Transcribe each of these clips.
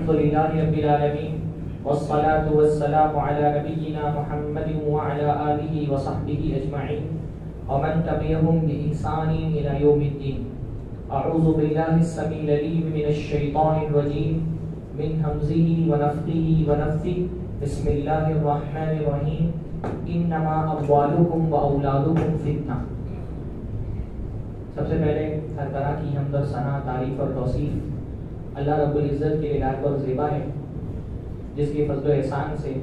الحمد لله رب العالمين والصلاة والسلام على نبينا محمد وعلى آله وصحبه أجمعين ومن تبعهم بإحسان إلى يوم الدين. أعوذ بالله السميع العليم من الشيطان الرجيم من همزه ونفخه ونفثه. بسم الله الرحمن الرحيم. إنما أموالكم وأولادكم فتنة. سب سے پہلے ہر طرح کی حمد و ثنا، تعریف اور توصیف اللہ رب العزت کے لائق اور زیبا ہے، جس کے فضل و احسان سے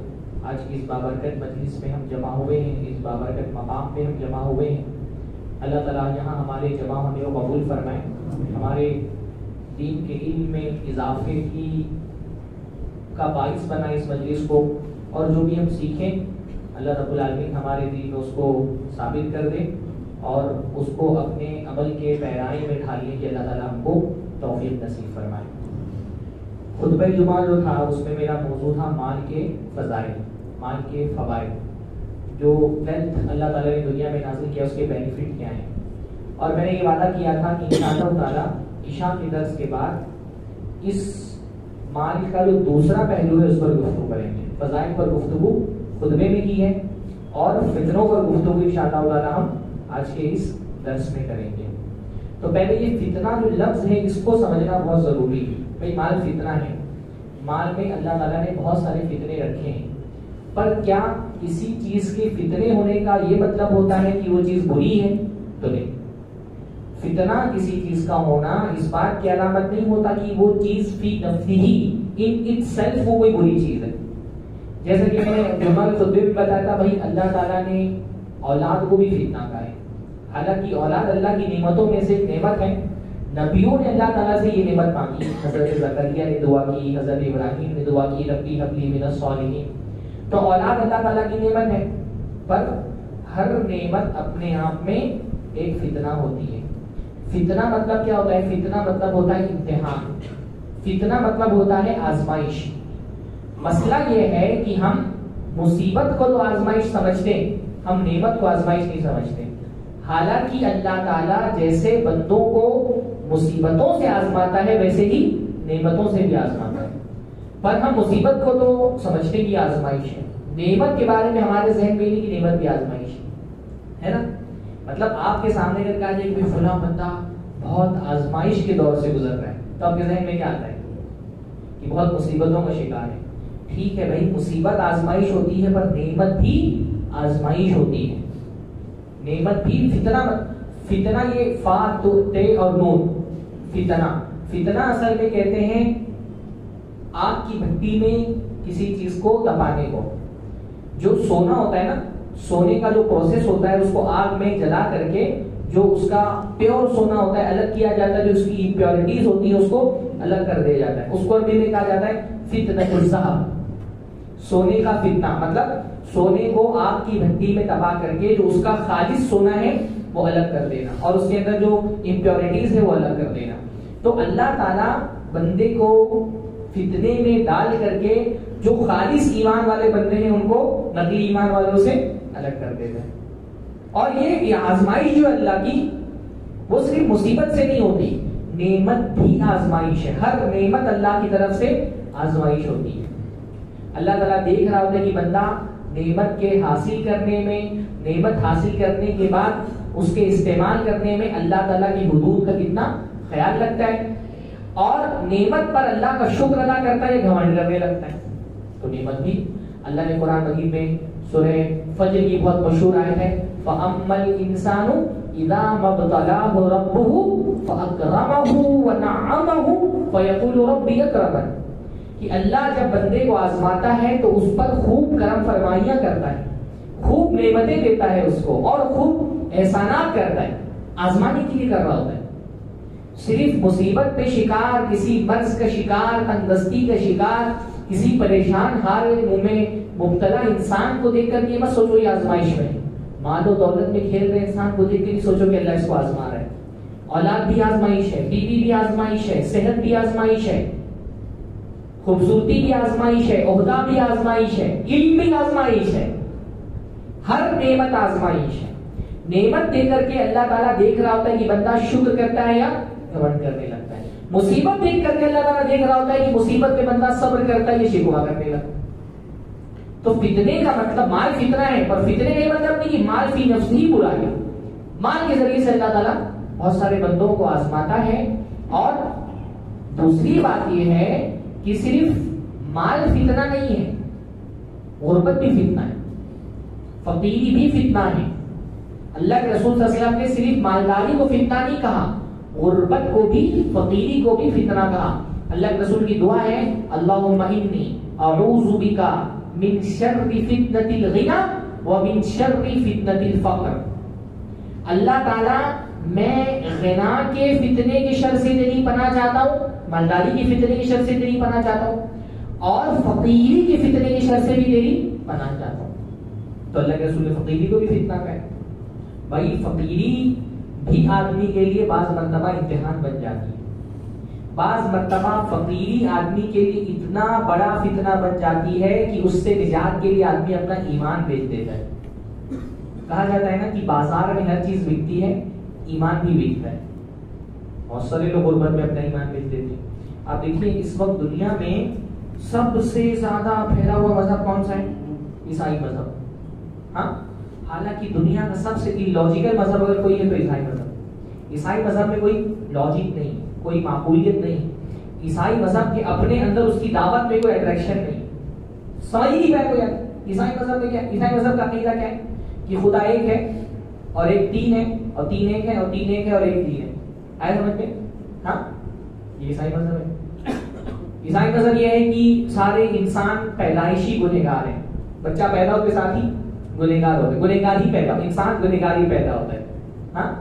آج کی اس بابرکت مجلس میں ہم جمع ہوئے ہیں، اس بابرکت مقام پہ ہم جمع ہوئے ہیں. اللہ تعالیٰ یہاں ہمارے جمع ہونے کو قبول فرمائے، ہمارے دین کے علم میں اضافے کا باعث بنائے اس مجلس کو، اور جو بھی ہم سیکھیں اللہ رب العالمین ہمارے دین میں اس کو ثابت کر دے اور اس کو اپنے عمل کے پیرانے میں ڈھالنے کی اللہ تعالیٰ ہم کو توفیق نصیب فرمائے. خطبہ جمعہ جو تھا اس میں میرا موضوع تھا مال کے فضائل، مال کے فوائد. جو ویلتھ اللہ تعالیٰ نے دنیا میں نازل کیا اس کے بینیفٹ کیا ہیں، اور میں نے یہ وعدہ کیا تھا کہ انشاءاللہ تعالیٰ عشاء کے درس کے بعد اس مال کا جو دوسرا پہلو ہے اس پر گفتگو کریں گے. فضائل پر گفتگو خطبے میں کی ہے اور فتنوں پر گفتگو انشاءاللہ تعالیٰ ہم آج کے اس درس میں کریں گے. تو پہلے یہ فتنہ جو لفظ ہے اس کو سمجھنا بہت ضروری ہے. بھائی مال فتنہ ہے، مال میں اللہ تعالیٰ نے بہت سارے فتنے رکھے ہیں، پر کیا کسی چیز کے فتنے ہونے کا یہ مطلب ہوتا ہے کہ وہ چیز بری ہے؟ تو نہیں. فتنہ کسی چیز کا ہونا اس بات کی علامت نہیں ہوتا کہ وہ چیز فی نفسہ ہی ان اٹ سیلف وہ کوئی بری چیز ہے. جیسے کہ میں جمعہ خطبے میں بتایا تھا، بھائی اللہ تعالیٰ نے اولاد کو بھی فتنہ کہا ہے. حالانکہ اولاد اللہ کی نعمتوں میں سے نعمت ہے. نبیوں نے اللہ تعالیٰ سے یہ نعمت مانگی. حضرت زکریا نے دعا کی، حضرت ابراہیم نے دعا کی ربی ہب لی من الصالحین. تو اولاد اللہ تعالیٰ کی نعمت ہے، پر ہر نعمت اپنے آپ میں ایک فتنہ ہوتی ہے. فتنہ مطلب کیا ہوتا ہے؟ فتنہ مطلب ہوتا ہے امتحان. فتنہ مطلب ہوتا ہے آزمائش. مسئلہ یہ ہے کہ ہم مصیبت کو تو آزمائش سمجھتے ہیں، ہم نعمت کو آزمائش نہیں سمجھتے. حالانکہ اللہ تعالیٰ جیسے بندوں کو مصیبتوں سے آزماتا ہے ویسے ہی نعمتوں سے بھی آزماتا ہے. پر ہم مصیبت کو تو سمجھتے کہ آزمائش ہے، نعمت کے بارے میں ہمارے ذہن میں نہیں کہ نعمت بھی آزمائش ہے نا. مطلب آپ کے سامنے اگر کہا جائے کہ فلاں بندہ بہت آزمائش کے دور سے گزر رہا ہے تو آپ کے ذہن میں کیا آتا ہے؟ کہ بہت مصیبتوں کا شکار ہے. ٹھیک ہے بھائی، مصیبت آزمائش ہوتی ہے، پر نعمت بھی آزمائش ہوتی ہے. نعمت بھی فتنہ یہ فا تے اور نون. فتنہ اصل میں کہتے ہیں آگ کی بھٹی میں کسی چیز کو تپانے کو. جو سونا ہوتا ہے نا، سونے کا جو پروسیس ہوتا ہے اس کو آگ میں جلا کر کے جو اس کا پیور سونا ہوتا ہے الگ کیا جاتا ہے، جو اس کی امپیورٹیز ہوتی ہیں اس کو الگ کر دیا جاتا ہے. اس کو عربی میں کہا جاتا ہے فتنہ الذہب. سونے کا فتنہ مطلب سونے کو آگ کی بھٹی میں تباہ کر کے جو اس کا خالص سونا ہے وہ الگ کر دینا، اور اس کے اندر جو امپیورٹیز ہے وہ الگ کر دینا. تو اللہ تعالیٰ بندے کو فتنے میں ڈال کر کے جو خالص ایمان والے بندے ہیں ان کو نقلی ایمان والوں سے الگ کر دیتا ہے. اور یہ آزمائش جو اللہ کی وہ صرف مصیبت سے نہیں ہوتی، نعمت بھی آزمائش ہے. ہر نعمت اللہ کی طرف سے آزمائش ہوتی ہے. اللہ تعالیٰ دیکھ رہا ہوتا ہے کہ بندہ نعمت کے حاصل کرنے میں، نعمت حاصل کرنے کے بعد اس کے استعمال کرنے میں اللہ تعالیٰ کی حدود کا کتنا خیال رکھتا ہے، اور نعمت پر اللہ کا شکر ادا کرتا ہے یا گھمنڈ کرنے لگتا ہے. تو نعمت بھی اللہ نے قرآن مجید میں سورہ فجر کی بہت مشہور آیت ہے فَأَمَّا الْإِنسَانُ إِذَا مَا ابْتَلَاهُ رَبُّهُ فَأَكْرَمَهُ وَنَعَّمَهُ فَيَقُولُ رَبِّي أَكْرَمَنِ. کہ اللہ جب بندے کو آزماتا ہے تو اس پر خوب کرم فرمائیاں کرتا ہے، خوب نعمتیں دیتا ہے اس کو، اور خوب احسانات کرتا ہے. آزمانے کے لیے کر رہا ہوتا ہے. صرف مصیبت پہ شکار، کسی مرض کا شکار، تنگدستی کا شکار، کسی پریشان حال میں مبتلا انسان کو دیکھ کر یہ مت سوچو یہ آزمائش میں. مال و دولت میں کھیل رہے انسان کو دیکھ کر سوچو کہ اللہ اس کو آزما رہا ہے. اولاد بھی آزمائش ہے، بیوی بھی آزمائش ہے، صحت بھی آزمائش ہے، خوبصورتی بھی آزمائش ہے، عہدہ بھی آزمائش ہے، علم بھی آزمائش ہے. ہر نعمت آزمائش ہے. نعمت دے کر کے اللہ تعالیٰ دیکھ رہا ہوتا ہے کہ بندہ شکر کرتا ہے یا گھمنڈ کرنے لگتا ہے. مصیبت دیکھ کر کے اللہ تعالیٰ دیکھ رہا ہوتا ہے کہ مصیبت میں بندہ صبر کرتا ہے، یہ شکوہ کرنے لگا. تو فتنے کا مطلب مال فتنہ ہے، پر فتنے کا یہ مطلب نہیں کہ مال فی نفس ہی برا ہے. مال کے ذریعے سے اللہ تعالیٰ بہت سارے بندوں کو آزماتا ہے. اور دوسری بات یہ ہے کہ صرف مال فتنہ نہیں ہے، غربت بھی فتنہ ہے، فقیری بھی فتنہ ہے. اللہ کے رسول صلی اللہ علیہ وسلم نے صرف مالداری کو فتنہ نہیں کہا، غربت کو بھی، فقیری کو بھی فتنہ کہا. اللہ کے رسول کی دعا ہے اللہم انی اعوذ بک من شر فتنة الغنى ومن شر فتنة الفقر. اللہ تعالیٰ میں غنا کے فتنے کی شر سے تیری پناہ چاہتا ہوں، مالداری کی فتنے کی شر سے تیری پناہ چاہتا ہوں، اور فقیری کی فتنے کی شر سے بھی تیری پناہ چاہتا ہوں. تو اللہ کے رسول نے فقیری کو بھی فتنہ کہا. بھائی فقیری بھی آدمی کے لیے بعض مرتبہ امتحان بن جاتی ہے. بعض مرتبہ فقیری آدمی کے لیے اتنا بڑا فتنہ بن جاتی ہے کہ اس سے نجات کے لیے آدمی اپنا ایمان بیچ دیتا ہے. کہا جاتا ہے نا کہ بازار میں ہر چیز بکتی ہے، ایمان بھی بکتا ہے. بہت سارے لوگ غربت میں اپنا ایمان بیچ دیتے ہیں. آپ دیکھیے اس وقت دنیا میں سب سے زیادہ پھیلا ہوا مذہب کون سا ہے؟ عیسائی مذہب. ہاں، حالانکہ دنیا کا سب سے لاجیکل مذہب اگر کوئی ہے تو عیسائی مذہب. عیسائی مذہب میں کوئی لاجک نہیں، کوئی معقولیت نہیں. عیسائی مذہب کے اپنے اندر اس کی دعوت میں کوئی اٹریکشن نہیں. سمجھ ہی نہیں پائے کوئی. عیسائی مذہب میں کیا؟ عیسائی مذہب کا عقیدہ کیا ہے کہ خدا ایک ہے اور ایک تین ہے اور تین ایک ہے اور تین ایک ہے اور ایک تین ہے. آئے سمجھ میں؟ ہاں، یہ عیسائی مذہب ہے. عیسائی مذہب یہ ہے کہ سارے انسان پیدائشی گنہگار ہیں. بچہ پیدا ہوتے ساتھ ہی گنہگار ہوتے، گنہگار ہی پیدا، انسان گنہگار ہی پیدا ہوتا ہے. ہاں،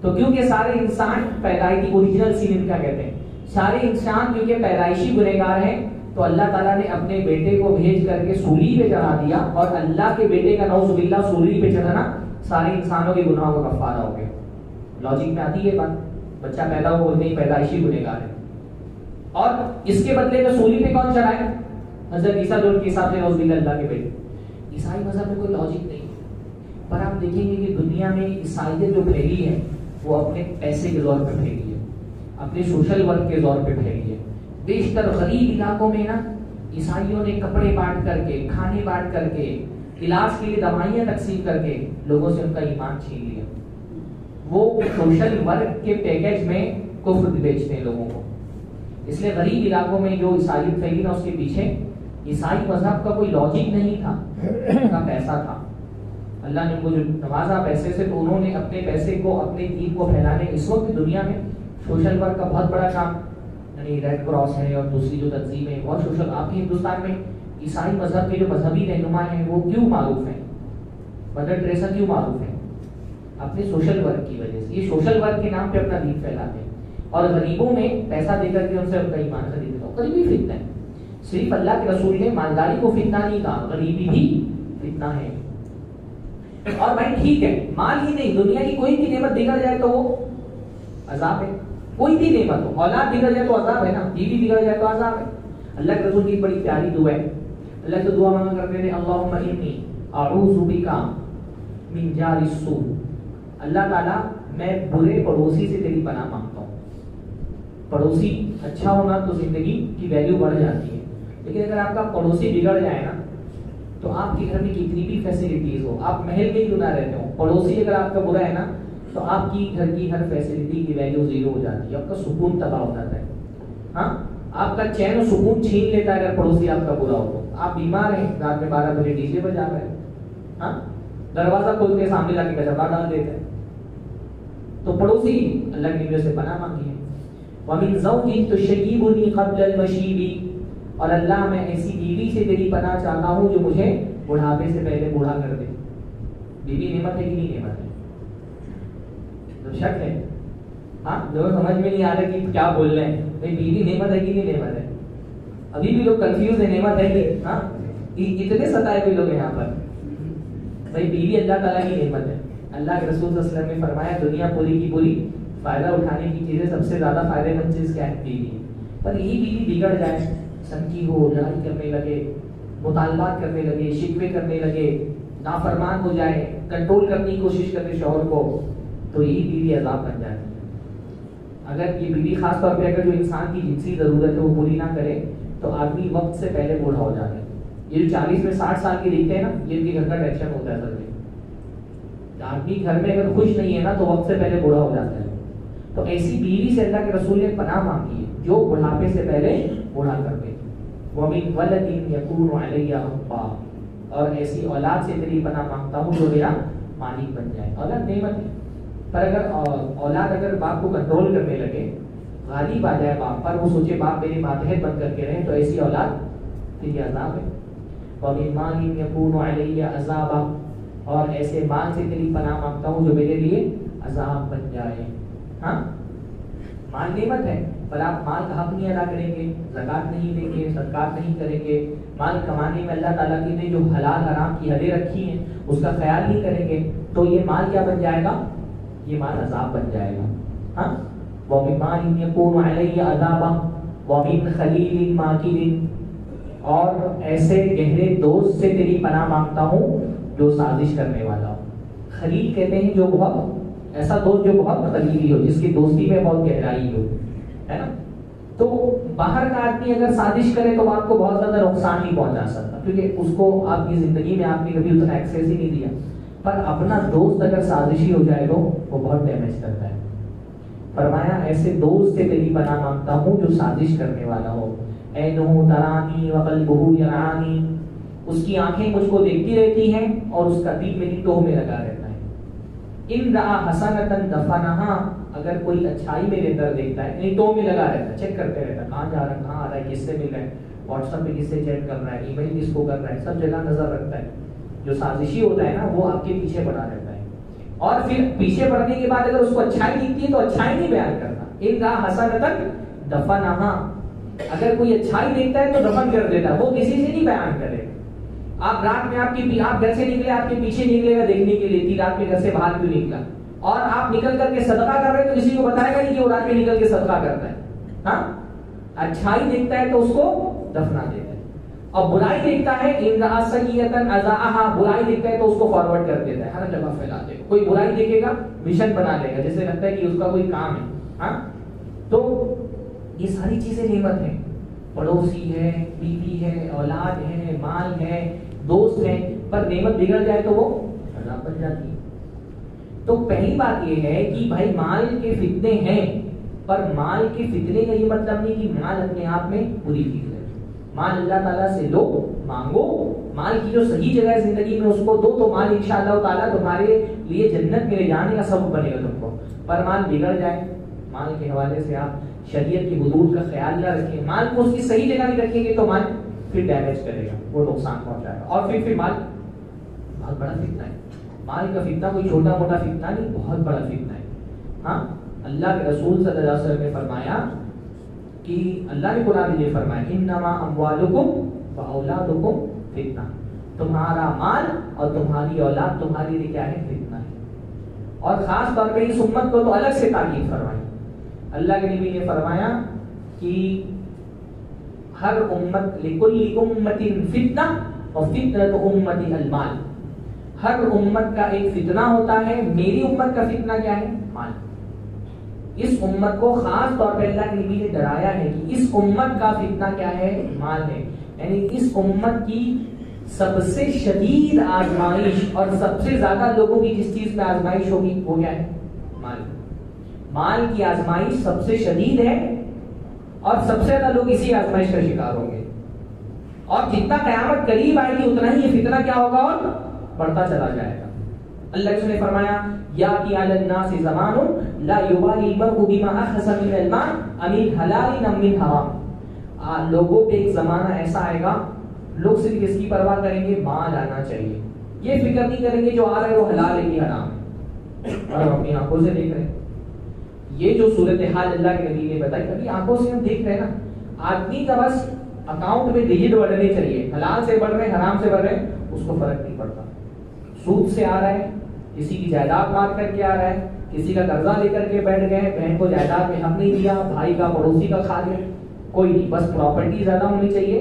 تو کیونکہ سارے انسان پیدائشی اوریجنل سین کیا کہتے ہیں، سارے انسان کیونکہ پیدائشی گنہگار ہیں، تو اللہ تعالیٰ نے اپنے بیٹے کو بھیج کر کے سولی پہ چڑھا دیا. اور اللہ کے بیٹے کا نعوذ باللہ سولی پہ چڑھنا سارے انسانوں کے گناہوں کا کفارہ ہو گیا. لاجک میں آتی ہے بات. بچہ پیدا ہو بولتے ہی پیدائشی گنہگار ہے. اور اس کے بدلے میں سولی پہ کون چڑھائے؟ حضرت عیسیٰ جو ان کے حساب سے نعوذ باللہ اللہ کے بیٹے. عیسائی مذہب میں کوئی لاجک نہیں. پر آپ دیکھیں گے کہ دنیا میں عیسائیت جو پھیلی ہے وہ اپنے پیسے کے زور پہ پھیلی ہے، اپنے سوشل ورک کے زور پہ پھیلی ہے. بیشتر غریب علاقوں میں نا عیسائیوں نے کپڑے بانٹ کر کے، کھانے بانٹ کر کے، علاج کے لیے دوائیاں تقسیم کر کے لوگوں سے ان کا ایمان چھین لیا. وہ سوشل ورک کے پیکج میں کفر بیچتے ہیں لوگوں کو. اس لیے غریب علاقوں میں جو عیسائیت پھیلی نا اس کے پیچھے عیسائی مذہب کا کوئی لاجک نہیں تھا، ان کا پیسہ تھا. اللہ نے ان کو جو نوازا پیسے سے، تو انہوں نے اپنے پیسے کو، اپنے دین کو پھیلانے. اس وقت دنیا میں سوشل ورک کا بہت بڑا کام، یعنی ریڈ کراس ہے اور دوسری جو تنظیمیں بہت سوشل. آپ کے ہندوستان میں عیسائی مذہب کے جو مذہبی رہنما ہیں وہ کیوں معروف ہیں؟ مدر ٹریسا کیوں معروف ہیں؟ اپنے سوشل ورک کی وجہ سے. یہ سوشل ورک کے نام پہ اپنا دین پھیلاتے ہیں اور غریبوں میں پیسہ دے کر کے ان سے ان کا ایمان خرید لیتا ہوں. غریبی فتنہ ہے. صرف اللہ کے رسول نے مالداری کو فتنہ نہیں کہا، غریبی بھی فتنہ ہے. اور بھائی ٹھیک ہے، مال ہی نہیں، دنیا کی کوئی بھی نعمت بگڑ جائے تو وہ عذاب ہے. کوئی بھی نعمت ہو، اولاد بگڑ جائے تو عذاب ہے نا، بیوی بگڑ جائے تو عذاب ہے. اللہ کے رسول کی بڑی پیاری دعا ہے. اللہ سے دعا مانگا کرتے تھے اللہم انی اعوذ بک من جار السوء. اللہ تعالیٰ میں برے پڑوسی سے تیری پناہ مانگتا ہوں. پڑوسی اچھا ہونا تو زندگی کی ویلیو بڑھ جاتی ہے، لیکن اگر آپ کا پڑوسی بگڑ جائے نا تو آپ کے گھر میں کتنی بھی فیسلٹیز ہو، آپ محل میں کیوں نہ رہتے ہو، پڑوسی اگر آپ کا برا ہے نا تو آپ کی گھر کی ہر فیسلٹی کی ویلیو زیرو ہو جاتی ہے، آپ کا سکون تباہ ہو جاتا ہے. ہاں، آپ کا چین و سکون چھین لیتا ہے اگر پڑوسی آپ کا برا ہو تو. آپ بیمار ہیں، رات میں 12 بجے ڈی جے پر جا رہے ہیں، ہاں، دروازہ کھولتے سامنے جا کے کچرا ڈال دیتے ہیں. تو پڑوسی اللہ کی وجہ سے پناہ مانگی ہے. وَمِن زَوْجٍ تُشَيِّبُنِي قَبْلَ الْمَشِيبِ. اور اللہ میں ایسی بیوی سے تیری پناہ چاہتا ہوں جو مجھے بڑھاپے سے پہلے بوڑھا کر دے. بیوی نعمت ہے کہ نہیں نعمت ہے؟ تو شک ہے. ہاں، لوگ سمجھ میں نہیں آ رہا کہ کیا بول رہے ہیں. بھائی بیوی نعمت ہے کہ نہیں نعمت ہے؟ ابھی بھی لوگ کنفیوز ہے نعمت ہے کہ ہاں، اتنے ستائے ہوئے لوگ یہاں پر. بھائی بیوی اللہ تعالیٰ کی نعمت ہے. اللہ کے رسول صلی اللہ علیہ وسلم نے فرمایا دنیا پوری کی پوری فائدہ اٹھانے کی چیزیں سب سے زیادہ فائدہ مند چیز کیا ہے؟ بیوی. پر یہی بیوی بگڑ جائے، سنکی ہو، لڑائی کرنے لگے، مطالبات کرنے لگے، شکوے کرنے لگے، نافرمان ہو جائے، کنٹرول کرنے کی کوشش کرے شوہر کو، تو یہی بیوی عذاب بن جاتی ہے. اگر یہ بیوی خاص طور پہ اگر جو انسان کی جنسی ضرورت ہے وہ پوری نہ کرے تو آدمی وقت سے پہلے بوڑھا ہو جاتا ہے. یہ جو 40 میں 60 سال کے دیکھتے ہیں نا, یہ ان کے گھر کا ٹینشن ہوتا ہے اصل میں. آدمی گھر میں اگر خوش نہیں ہے نا تو وقت سے پہلے بوڑھا ہو جاتا ہے. تو ایسی بیوی سے اللہ کے رسول نے پناہ مانگی ہے جو بڑھاپے سے پہلے بوڑھا کر دے. وَمِن وَلَدٍ يَكُونُ عَلَيَّ حَقًّا, اور ایسی اولاد سے تیری پناہ مانگتا ہوں جو میرا مالک بن جائے. اولاد نعمت ہے, پر اگر اولاد اگر باپ کو کنٹرول کرنے لگے, غالب آ جائے باپ پر, وہ سوچے باپ میرے ماتحت بن کر کے رہے, تو ایسی اولاد تیری عذاب ہے. وَمِن مَالٍ يَكُونُ عَلَيَّ عَذَابًا, اور ایسے مال سے تیری پناہ مانگتا ہوں جو میرے لیے عذاب بن جائے. ہاں, مال نعمت ہے, پر آپ مال کا حق نہیں ادا کریں گے, زکوٰۃ نہیں دیں گے, صدقات نہیں کریں گے, مال کمانے میں اللہ تعالیٰ نے جو حلال حرام کی حدیں رکھی ہیں اس کا خیال نہیں کریں گے, تو یہ مال کیا بن جائے گا؟ یہ مال عذاب بن جائے گا. ہاں, وَمِن مَالٍ يَكُونُ عَلَيَّ عَذَابًا وَمِن خَلِيلٍ مَاكِرٍ, اور ایسے گہرے دوست سے تیری پناہ مانگتا ہوں جو سازش کرنے والا ہو. خلیل کہتے ہیں جو بہت ایسا دوست جو بہت خلیلی ہو, جس کی دوستی میں بہت گہرائی ہو, ہے نا. تو باہر کا آدمی اگر سازش کرے تو آپ کو بہت زیادہ نقصان نہیں پہنچا سکتا, کیونکہ اس کو آپ کی زندگی میں آپ نے کبھی اتنا ایکسیس ہی نہیں دیا. پر اپنا دوست اگر سازشی ہو جائے تو وہ بہت ڈیمیج کرتا ہے. فرمایا ایسے دوست سے تیری پناہ مانگتا ہوں جو سازش کرنے والا ہو. عینہ ترانی وقلبہ یرانی, اس کی آنکھیں مجھ کو دیکھتی رہتی ہیں اور اس کا دل میری ٹوہ میں لگا رہتا ہے. ان رأى حسنۃ دفنها, اگر کوئی اچھائی میرے اندر دیکھتا ہے, یعنی ٹوہ میں لگا رہتا ہے, چیک کرتے رہتا ہے کہاں جا رہا ہے, کہاں آ رہا ہے, کس سے مل رہا ہے, واٹس ایپ پہ کس سے چیٹ کر رہا ہے, ای میل کس کو کر رہا ہے, سب جگہ نظر رکھتا ہے. جو سازشی ہوتا ہے نا وہ آپ کے پیچھے پڑا رہتا ہے, اور پھر پیچھے پڑنے کے بعد اگر اس کو اچھائی دکھتی ہے تو اچھائی نہیں بیان کرتا. ان رأى حسنۃ دفنها, اگر کوئی اچھائی دیکھتا ہے تو دفن کر دیتا ہے, وہ کسی سے نہیں بیان کرے. آپ رات میں آپ گھر سے نکلے, آپ کے پیچھے نکلے گا دیکھنے کے لیے رات میں گھر سے باہر کیوں نکلا, اور آپ نکل کر کے صدقہ کر رہے ہیں تو کسی کو بتائے گا نہیں کہ وہ رات میں نکل کے صدقہ کرتا ہے. ہاں, اچھائی دیکھتا ہے تو اس کو دفنا دیتا ہے, اور برائی دیکھتا ہے ان رأى سیئۃ اذاعها, برائی دیکھتا ہے تو اس کو فارورڈ کر دیتا ہے, ہر جگہ پھیلا دے گا. کوئی برائی دیکھے گا مشن بنا لے گا, جیسے لگتا ہے کہ اس کا کوئی کام ہے. ہاں, تو یہ ساری چیزیں نعمت ہیں. پڑوسی ہے, بیوی ہے, اولاد ہے, مال ہے, دوست ہے, پر نعمت بگڑ جائے تو وہ عذاب بن جاتی ہے. تو پہلی بات یہ ہے کہ بھائی مال کے فتنے ہیں, پر مال کے فتنے کا یہ مطلب نہیں کہ مال اپنے آپ میں بری چیز ہے. مال اللہ تعالیٰ سے لو, مانگو, مال کی جو صحیح جگہ ہے زندگی میں اس کو دو, تو مال انشاءاللہ تعالیٰ تمہارے لیے جنت میں لے جانے کا سبب بنے گا تم کو. پر مال بگڑ جائے, مال کے حوالے سے آپ شریعت کی حدود کا خیال نہ رکھیں, مال کو اس کی صحیح جگہ نہیں رکھیں گے تو مال پھر ڈیمیج کرے گا, وہ نقصان پہنچائے گا. اور پھر مال بہت بڑا فتنہ ہے. مال کا فتنہ کوئی چھوٹا موٹا فتنہ نہیں, بہت بڑا فتنہ ہے. ہاں, اللہ کے رسول صلی اللہ علیہ وسلم نے فرمایا کہ اللہ نے قرآن میں فرمایا انما اموالکم واولادکم فتنہ, تمہارا مال اور تمہاری اولاد تمہارے لیے کیا ہے؟ فتنہ ہے. اور خاص طور پہ اس امت کو تو الگ سے تاکید فرمائی. اللہ کے نبی نے فرمایا کہ ہر امت لکل امت فتنہ وفتنۃ امتی المال, ہر امت کا ایک فتنہ ہوتا ہے, میری امت کا فتنہ کیا ہے؟ مال. اس امت کو خاص طور پہ اللہ کے نبی نے ڈرایا ہے کہ اس امت کا فتنہ کیا ہے؟ مال ہے. یعنی اس امت کی سب سے شدید آزمائش اور سب سے زیادہ لوگوں کی جس چیز میں آزمائش ہوگی وہ کیا ہے؟ مال. مال کی آزمائش سب سے شدید ہے اور سب سے زیادہ لوگ اسی آزمائش کا شکار ہوں گے. اور جتنا قیامت قریب آئے گی اتنا ہی یہ فتنہ کیا ہوگا اور بڑھتا چلا جائے گا. اللہ نے فرمایا یاتی علی الناس زمان لا یبالی المرء بما اخذ من المال امن حلال ام من حرام. لوگوں پہ ایک زمانہ ایسا آئے گا لوگ صرف اس کی پرواہ کریں گے مال آنا چاہیے, یہ فکر نہیں کریں گے جو آ رہا ہے وہ حلال ہے کہ حرام ہے. اور ہم اپنی آنکھوں سے دیکھ رہے ہیں یہ جو صورتحال اللہ کے نبی نے بتائی, ابھی آنکھوں سے ہم دیکھ رہے ہیں نا, آدمی کا بس اکاؤنٹ میں ڈیجٹ بڑھنے چاہیے, حلال سے بڑھ رہے ہیں حرام سے بڑھ رہے ہیں اس کو فرق نہیں پڑتا. سود سے آ رہا ہے, کسی کی جائیداد مار کر کے آ رہا ہے, کسی کا قرضہ لے کر کے بیٹھ گئے, بہن کو جائیداد میں حق نہیں دیا, بھائی کا پڑوسی کا کھا لیا, کوئی نہیں, بس پراپرٹی زیادہ ہونی چاہیے,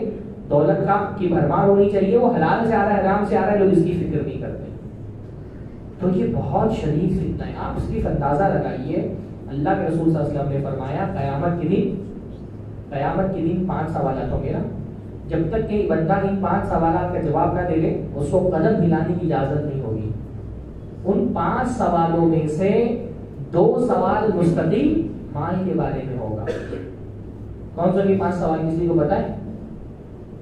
دولت کا کی بھرمار ہونی چاہیے, وہ حلال سے آ رہا ہے حرام سے آ رہا ہے, لوگ اس کی فکر نہیں کرتے. تو یہ بہت شدید فتنہ ہے, آپ اس کی اندازہ لگائیے. اللہ کے رسول صلی اللہ علیہ وسلم نے فرمایا قیامت کے دن 5 سوالات ہوں گے نا، جب تک کہ بندہ ان 5 سوالات کا جواب نہ دے لے اس کو قدم ہلانے کی اجازت نہیں ہوگی۔ ان 5 سوالوں میں سے 2 سوال مستقل مال کے بارے میں ہوگا۔ کون سے 5 سوال کسی کو پتہ ہے؟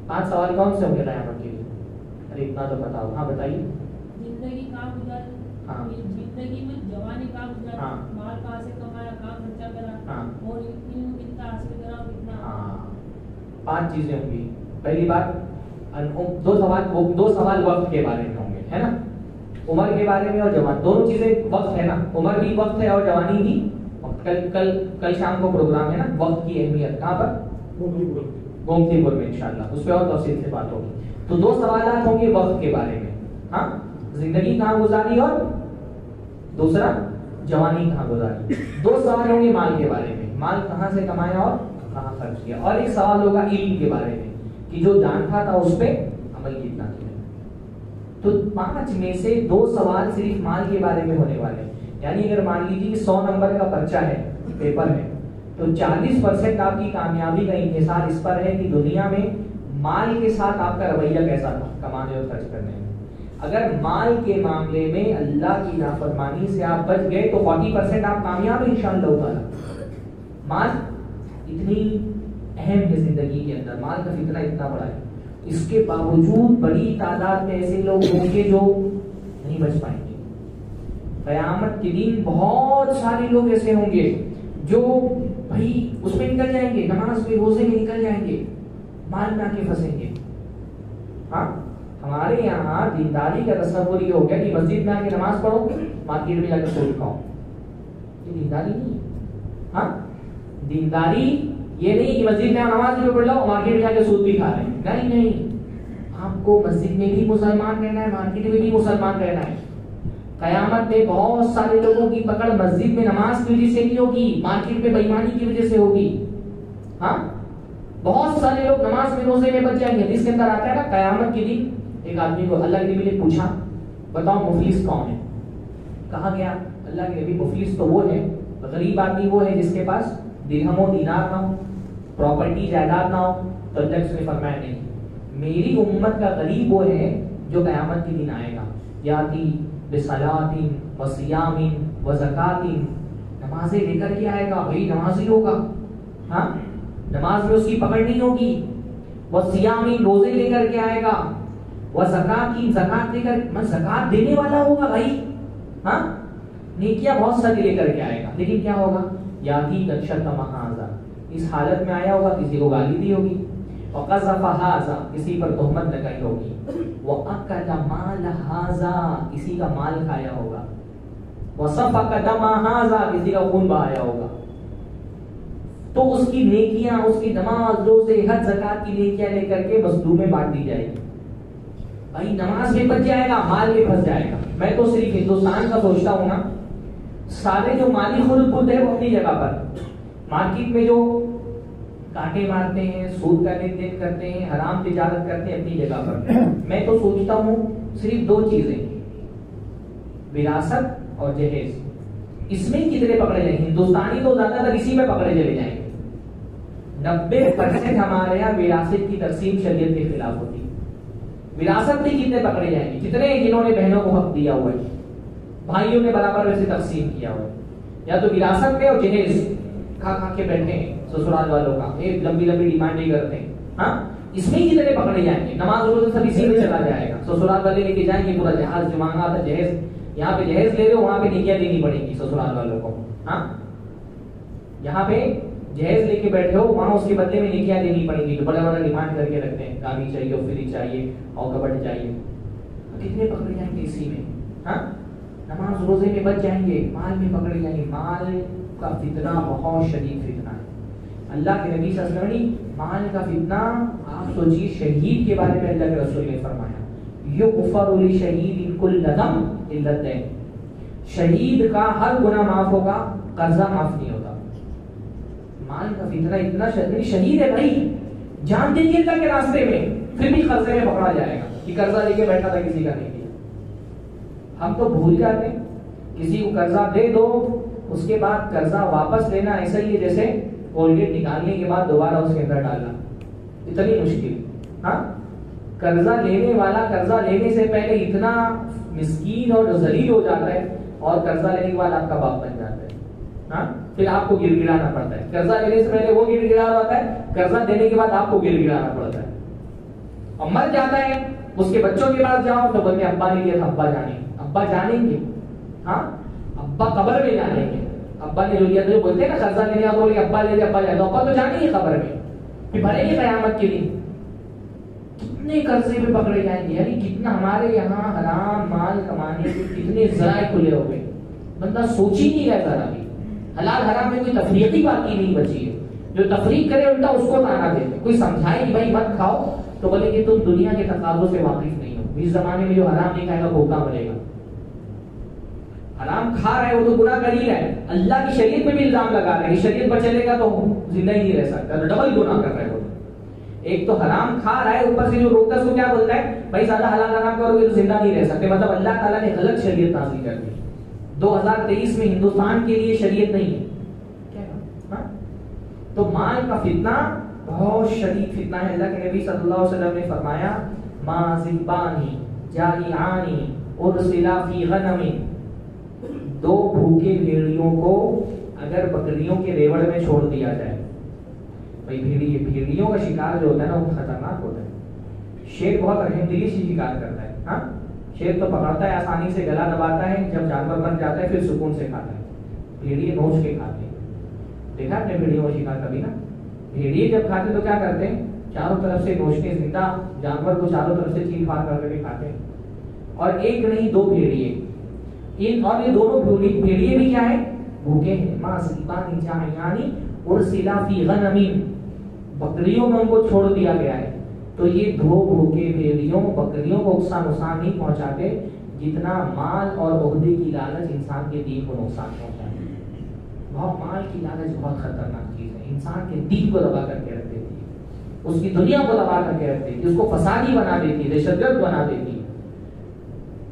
5 سوال کون سے ہوں گے قیامت کے لیے؟ ارے اتنا تو بتاؤ۔ ہاں بتائیے۔ زندگی کہاں گزاری، ہاں زندگی میں جوانی کہاں گزاری، ہاں مال کہاں سے کمایا، کہاں خرچہ کرا، ہاں اور علم کتنا حاصل کرا، کتنا۔ ہاں 5 چیزیں ہوں گی۔ پہلی بات 2 سوال وقت کے بارے میں ہوں گے، ہے نا، عمر کے بارے میں اور جوان، دونوں چیزیں وقت ہے نا، عمر بھی وقت ہے اور جوانی بھی وقت۔ کل شام کو پروگرام ہے نا وقت کی اہمیت، کہاں پر؟ گومتی پور میں انشاءاللہ، اس پہ اور تفصیل سے بات ہوگی۔ تو 2 سوالات ہوں گے وقت کے بارے میں، ہاں، زندگی کہاں گزاری اور دوسرا جوانی کہاں گزاری۔ 2 سوال ہوں گے مال کے بارے میں، مال کہاں سے کمایا اور کہاں خرچ کیا، اور ایک سوال ہوگا علم کے بارے میں کہ جو جانتا تھا اس پہ عمل کتنا کیا۔ تو 5 میں سے 2 سوال صرف مال کے بارے میں ہونے والے ہیں۔ یعنی اگر مان لیجیے 100 نمبر کا پرچہ ہے پیپر میں، تو 40% آپ کی کامیابی کا انحصار اس پر ہے کہ دنیا میں مال کے ساتھ آپ کا رویہ کیسا تھا کمانے اور خرچ کرنے میں۔ اگر مال کے معاملے میں اللہ کی نافرمانی سے آپ بچ گئے تو 40% آپ کامیاب ہیں انشاءاللہ تعالی۔ مال اتنی اہم ہے زندگی کے اندر، مال کا فتنہ اتنا بڑا ہے، اس کے باوجود بڑی تعداد میں ایسے لوگ ہوں گے جو نہیں بچ پائیں گے۔ قیامت کے دن بہت سارے لوگ ایسے ہوں گے جو بھائی اس میں نکل جائیں گے، نماز میں روزے میں نکل جائیں گے، مال میں آ کے پھنسیں گے۔ ہاں ہمارے یہاں دینداری کا تصور یہ ہو گیا کہ مسجد میں آ کے نماز پڑھو، مارکیٹ میں جا کے سود کھاؤ، یہ دینداری نہیں ہے۔ ہاں دینداری یہ نہیں کہ مسجد میں نماز بھی پڑھ لو مارکیٹ میں جا کے سود بھی کھا رہے ہیں، نہیں، آپ کو مسجد میں بھی مسلمان رہنا ہے، مارکیٹ میں بھی مسلمان رہنا ہے۔ قیامت میں بہت سارے لوگوں کی پکڑ مسجد میں نماز کی وجہ سے نہیں ہوگی، مارکیٹ میں بے ایمانی کی وجہ سے ہوگی۔ ہاں بہت سارے لوگ نماز میں روزے میں بچ جائیں گے۔ جس کے اندر آتا ہے نا قیامت کے دن ایک آدمی کو اللہ کے نبی نے پوچھا بتاؤ مفلس کون ہے؟ کہا گیا اللہ کے نبی مفلس تو وہ ہے، غریب آدمی وہ ہے جس کے پاس درہم و دینار نہ ہو، پراپرٹی جائیداد نہ ہو۔ تو اللہ نے فرمایا نہیں، میری امت کا غریب وہ ہے جو قیامت کے دن آئے گا، یاتی بصلاۃ و صیام و زکات، نمازیں لے کر کے آئے گا، بھائی نمازی ہوگا، ہاں نماز میں اس کی پکڑ نہیں ہوگی، وہ صیام روزے لے کر کے آئے گا، وہ زکات زکات لے کر زکات دینے والا ہوگا بھائی، ہاں نیکیاں بہت ساری لے کر کے آئے گا، لیکن کیا ہوگا یاتی کنشت محاذا، اس حالت میں آیا ہوگا کسی کو گالی دی ہوگی، وقذف ھذا کسی پر تہمت لگائی ہوگی، وَأَكَلَ مَالَ ھذا کسی کا مال کھایا ہوگا، وَسَفَكَ دَمَ ھذا کسی کا خون بہایا ہوگا۔ تو اس کی نیکیاں، اس کی نماز روزے حج زکات کی نیکیاں لے کر کے مظلوم میں بانٹ دی جائے گی۔ بھائی نماز میں بچ جائے گا، مال میں پھنس جائے گا۔ میں تو صرف ہندوستان کا سوچتا ہوں نا، سارے جو مالی خود ہے وہ اپنی جگہ پر، مارکیٹ میں جو کانٹے مارتے ہیں، سود کا لین دین کرتے ہیں، حرام تجارت کرتے ہیں اپنی جگہ پر۔ میں تو سوچتا ہوں صرف 2 چیزیں، وراثت اور جہیز، اس میں کتنے پکڑے جائیں گے؟ ہندوستانی تو زیادہ تر اسی میں پکڑے چلے جائیں گے۔ 90% ہمارے یہاں وراثت کی تقسیم شریعت کے خلاف ہوتی ہے۔ وراثت میں کتنے پکڑے جائیں گے؟ کتنے جنہوں نے بہنوں کو حق دیا ہوا ہے، بھائیوں نے برابر ویسے تقسیم کیا ہوا ہے، یا تو وراثت میں اور جہیز کھا کے بیٹھے ہیں سسرال والوں کا، ایک لمبی ڈیمانڈ ہی کرتے ہیں۔ ہاں اس میں ہی کتنے پکڑے جائیں گے؟ نماز روزے سب اسی میں چلا جائے گا، سسرال والے لے کے جائیں گے پورا جہاز، جو مانگا تھا جہیز، یہاں پہ جہیز لے رہے ہو وہاں پہ نیکیاں دینی پڑیں گی سسرال والوں کو۔ ہاں یہاں پہ جہیز لے کے بیٹھے ہو وہاں اس کے بدلے میں نیکیاں دینی پڑیں گی، تو بڑا بڑا ڈیمانڈ کر کے رکھتے ہیں، گاڑی چاہیے اور فریج چاہیے اور کبڈ چاہیے، کتنے پکڑے جائیں گے اسی میں۔ ہاں نماز روزے میں بچ جائیں گے، مال میں پکڑے جائیں گے۔ مال کا فتنہ بہت شدید فتنہ ہے۔ اللہ کے نبی صلی اللہ علیہ وسلم مال کا فتنہ، آپ سوچیے شہید کے بارے میں اللہ کے رسول نے فرمایا یغفر للشہید کل ذنب الا الدین، شہید کا ہر گناہ معاف ہوگا، قرضہ معاف نہیں ہوتا۔ مال کا فتنہ اتنا شدید، شہید ہے بھائی، جان دے دی اللہ کے راستے میں، پھر بھی قرضے میں پکڑا جائے گا کہ قرضہ لے کے بیٹھا تھا کسی کا نہیں دیا۔ ہم تو بھول جاتے ہیں، کسی کو قرضہ دے دو اس کے بعد قرضہ واپس لینا ایسا ہی ہے جیسے کولگیٹ نکالنے کے بعد دوبارہ اس کے اندر ڈالنا، اتنی مشکل. ہاں، قرضہ لینے والا قرضہ لینے سے پہلے اتنا مسکین اور ذلیل ہو جاتا ہے، اور قرضہ لینے کے بعد آپ کا باپ بن جاتا ہے. ہاں، پھر آپ کو گر گرانا پڑتا ہے. قرضہ لینے سے پہلے وہ گر گرا ہوتا ہے، قرضہ دینے کے بعد آپ کو گر گرانا پڑتا ہے. اور مر جاتا ہے، اس کے بچوں کے پاس جاؤ تو بولتے ابا نے لیا تھا، ابا جانیں گے. ہاں، ابا قبر میں جانیں گے. ابا نے جو لیا تھا، بولتے ہیں نا قرضہ لینے آؤ تو ابا لے دے، ابا جائے تو ابا تو جانیں گے قبر میں، پھر بھرے گی قیامت کے دن. کتنے قرضے پہ پکڑے جائیں گے، یعنی کتنا ہمارے یہاں حرام مال کمانے کے کتنے ذرائع کھلے ہو گئے. بندہ سوچ ہی نہیں رہتا ذرا بھی. حلال حرام میں کوئی تفریقی باقی نہیں بچی ہے. جو تفریق کرے الٹا اس کو تانا دیتے. کوئی سمجھائے کہ بھائی مت کھاؤ تو بولے کہ تم دنیا کے تقاضوں سے واقف نہیں ہو. اس زمانے میں جو حرام نہیں کھائے گا بھوکا مرے گا. حرام کھا رہا ہے وہ تو گناہ کر ہی رہا ہے. اللہ کی شریعت میں بھی الزام لگا رہا ہے کہ شریعت پر چلے گا تو زندہ ہی نہیں رہ سکتا، ڈبل گناہ کر رہا ہے وہ. ایک تو حرام کھا رہا ہے، اوپر سے جو روکتا ہے اس کو کیا بولتا ہے، بھائی زیادہ حلال حرام کرو گے تو زندہ نہیں رہ سکتے. مطلب اللہ تعالیٰ نے غلط شریعت نازل کر دی. 2023 میں ہندوستان کے لیے شریعت نہیں ہے. تو مال کا فتنہ بہت شدید فتنہ ہے. اللہ کے نبی صلی اللہ علیہ وسلم نے فرمایا ما ذئبانی جائعانی ارسلا فی غنم، دو بھوکے بھیڑیوں کو اگر بکریوں کے ریوڑ میں چھوڑ دیا جائے. بھائی بھیڑیوں کا شکار جو ہوتا ہے نا وہ خطرناک ہوتا ہے. شیر بہت رحم دلی سے شکار کرتا ہے. ہاں، شیر تو پکڑتا ہے آسانی سے، گلا دباتا ہے، جب جانور بن جاتا ہے پھر سکون سے کھاتا ہے. بھیڑیے نوچ کے کھاتے ہیں. دیکھا آپ نے بھیڑیوں کا شکار کبھی نا؟ بھیڑیے جب کھاتے تو کیا کرتے ہیں، چاروں طرف سے نوچتے، زندہ جانور کو چاروں طرف سے چیر پھاڑ کر کے کھاتے ہیں. اور ایک نہیں دو بھیڑیے، اور یہ دونوں بھیڑیے بھی کیا ہے، بھوکے ہیں. ما ذئبان جائعان ارسلا فی غنم، بکریوں میں ان کو چھوڑ دیا گیا ہے. تو یہ دو بھوکے بھیڑیوں بکریوں کو نقصان نہیں پہنچاتے جتنا مال اور عہدے کی لالچ انسان کے دین کو نقصان پہنچاتی ہے. بہت مال کی لالچ بہت خطرناک چیز ہے. انسان کے دین کو دبا کر کے رکھ دیتی ہے، اس کی دنیا کو دبا کر کے رکھ دیتی ہے، اس کو فسادی بنا دیتی ہے، دہشت گرد بنا دیتی ہے.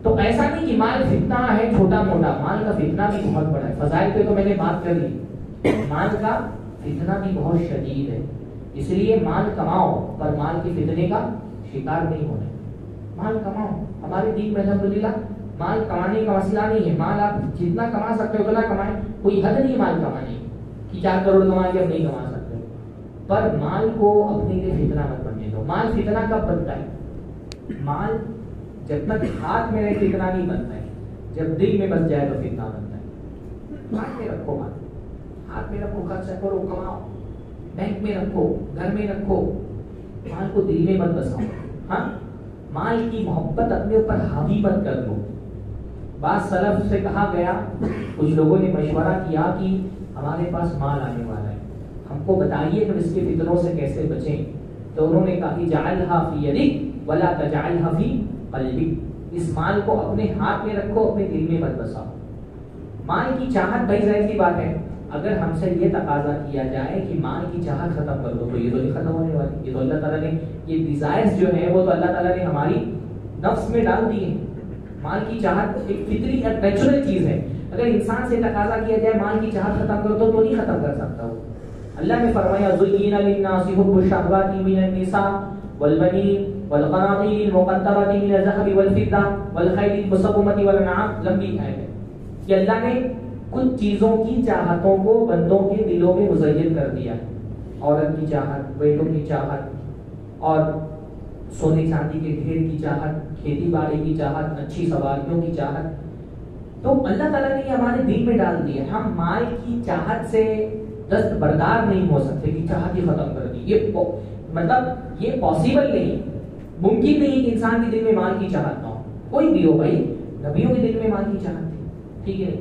تو ایسا نہیں کہ مال فتنہ ہے چھوٹا موٹا، مال کا فتنہ بھی بہت بڑا ہے. فضائل پہ تو میں نے بات کر لی، مال کا فتنہ بھی بہت شدید ہے. اس لیے مال کماؤ پر مال کے فتنے کا شکار نہیں ہونا. مال کماؤ. ہمارے دین میں الحمدللہ مال کمانے کا مسئلہ نہیں ہے. مال آپ جتنا کما سکتے ہو اتنا کمائیں، کوئی حد نہیں مال کمانے کی 4 کروڑ کما کے اب نہیں کما سکتے ہو. پر مال کو اپنے لیے فتنہ مت بننے دو. مال فتنہ کب بنتا ہے؟ مال جب تک ہاتھ میں رہے فتنہ نہیں بنتا ہے، جب دل میں بس جائے تو فتنہ بنتا ہے. ہاتھ میں رکھو مال، ہاتھ میں رکھو، خرچ کرو، کماؤ، بینک میں رکھو، گھر میں رکھو، مال کو دل میں مت بساؤ. ہاں، مال کی محبت اپنے اوپر حاوی مت کر دو. بعض سلف سے کہا گیا، کچھ لوگوں نے مشورہ کیا کہ ہمارے پاس مال آنے والا ہے، ہم کو بتائیے کہ اس کے فتنوں سے کیسے بچیں. تو انہوں نے کہا کہ جعلھا فی یدک ولا تجعلھا فی قلبک، اس مال کو اپنے ہاتھ میں رکھو، اپنے دل میں مت بساؤ. مال کی چاہت بھائی ظاہر سی بات ہے، اگر ہم سے یہ تقاضا کیا جائے کہ مال کی چاہت ختم کر دو تو یہ تو نہیں ختم ہونے والی. یہ تو اللہ تعالیٰ نے یہ ڈیزائرز جو ہیں وہ تو اللہ تعالیٰ نے ہماری نفس میں ڈال دیے ہیں. مال کی چاہت ایک فطری ایک نیچرل چیز ہے. اگر انسان سے تقاضا کیا جائے مال کی چاہت ختم کر دو تو نہیں ختم کر سکتا وہ. اللہ نے فرمایا زُيِّنَ لِلنَّاسِ حُبُّ الشَّهَوَاتِ مِنَ النِّسَاءِ وَالْبَنِينَ وَالْقَنَاطِيرِ الْمُقَنطَرَةِ مِنَ الذَّهَبِ وَالْفِضَّةِ وَالْخَيْلِ الْمُسَوَّمَةِ وَالْأَنْعَامِ. لمبی آیت ہے کہ اللہ نے کچھ چیزوں کی چاہتوں کو بندوں کے دلوں میں مزین کر دیا ہے. عورت کی چاہت، بیٹوں کی چاہت، اور سونے چاندی کے ڈھیر کی چاہت، کھیتی باڑی کی چاہت، اچھی سواریوں کی چاہت. تو اللہ تعالیٰ نے یہ ہمارے دل میں ڈال دیا. ہم مال کی چاہت سے دست بردار نہیں ہو سکتے کہ چاہت ہی ختم کر دی. یہ مطلب یہ پاسبل نہیں، ممکن نہیں کہ انسان کے دل میں مال کی چاہت نہ ہو. کوئی بھی ہو بھائی، نبیوں کے دل میں مال کی چاہت تھی، ٹھیک ہے.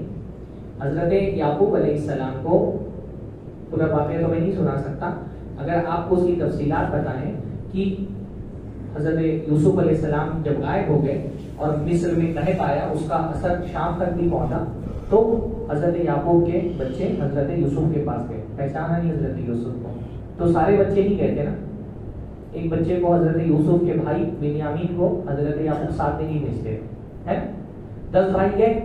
حضرت یعقوب علیہ السلام کو پورا واقعہ تو میں نہیں سنا سکتا، اگر آپ کو اس کی تفصیلات بتائیں کہ حضرت یوسف علیہ السلام جب غائب ہو گئے اور مصر میں قحط آیا، اس کا اثر شام تک بھی پہنچا، تو حضرت یعقوب کے بچے حضرت یوسف کے پاس گئے. پہچانا نہیں حضرت یوسف کو، تو سارے بچے نہیں گئے تھے نا. ایک بچے کو حضرت یوسف کے بھائی بنیامین کو حضرت یعقوب ساتھ نہیں بھیجتے ہیں. 10 بھائی گئے،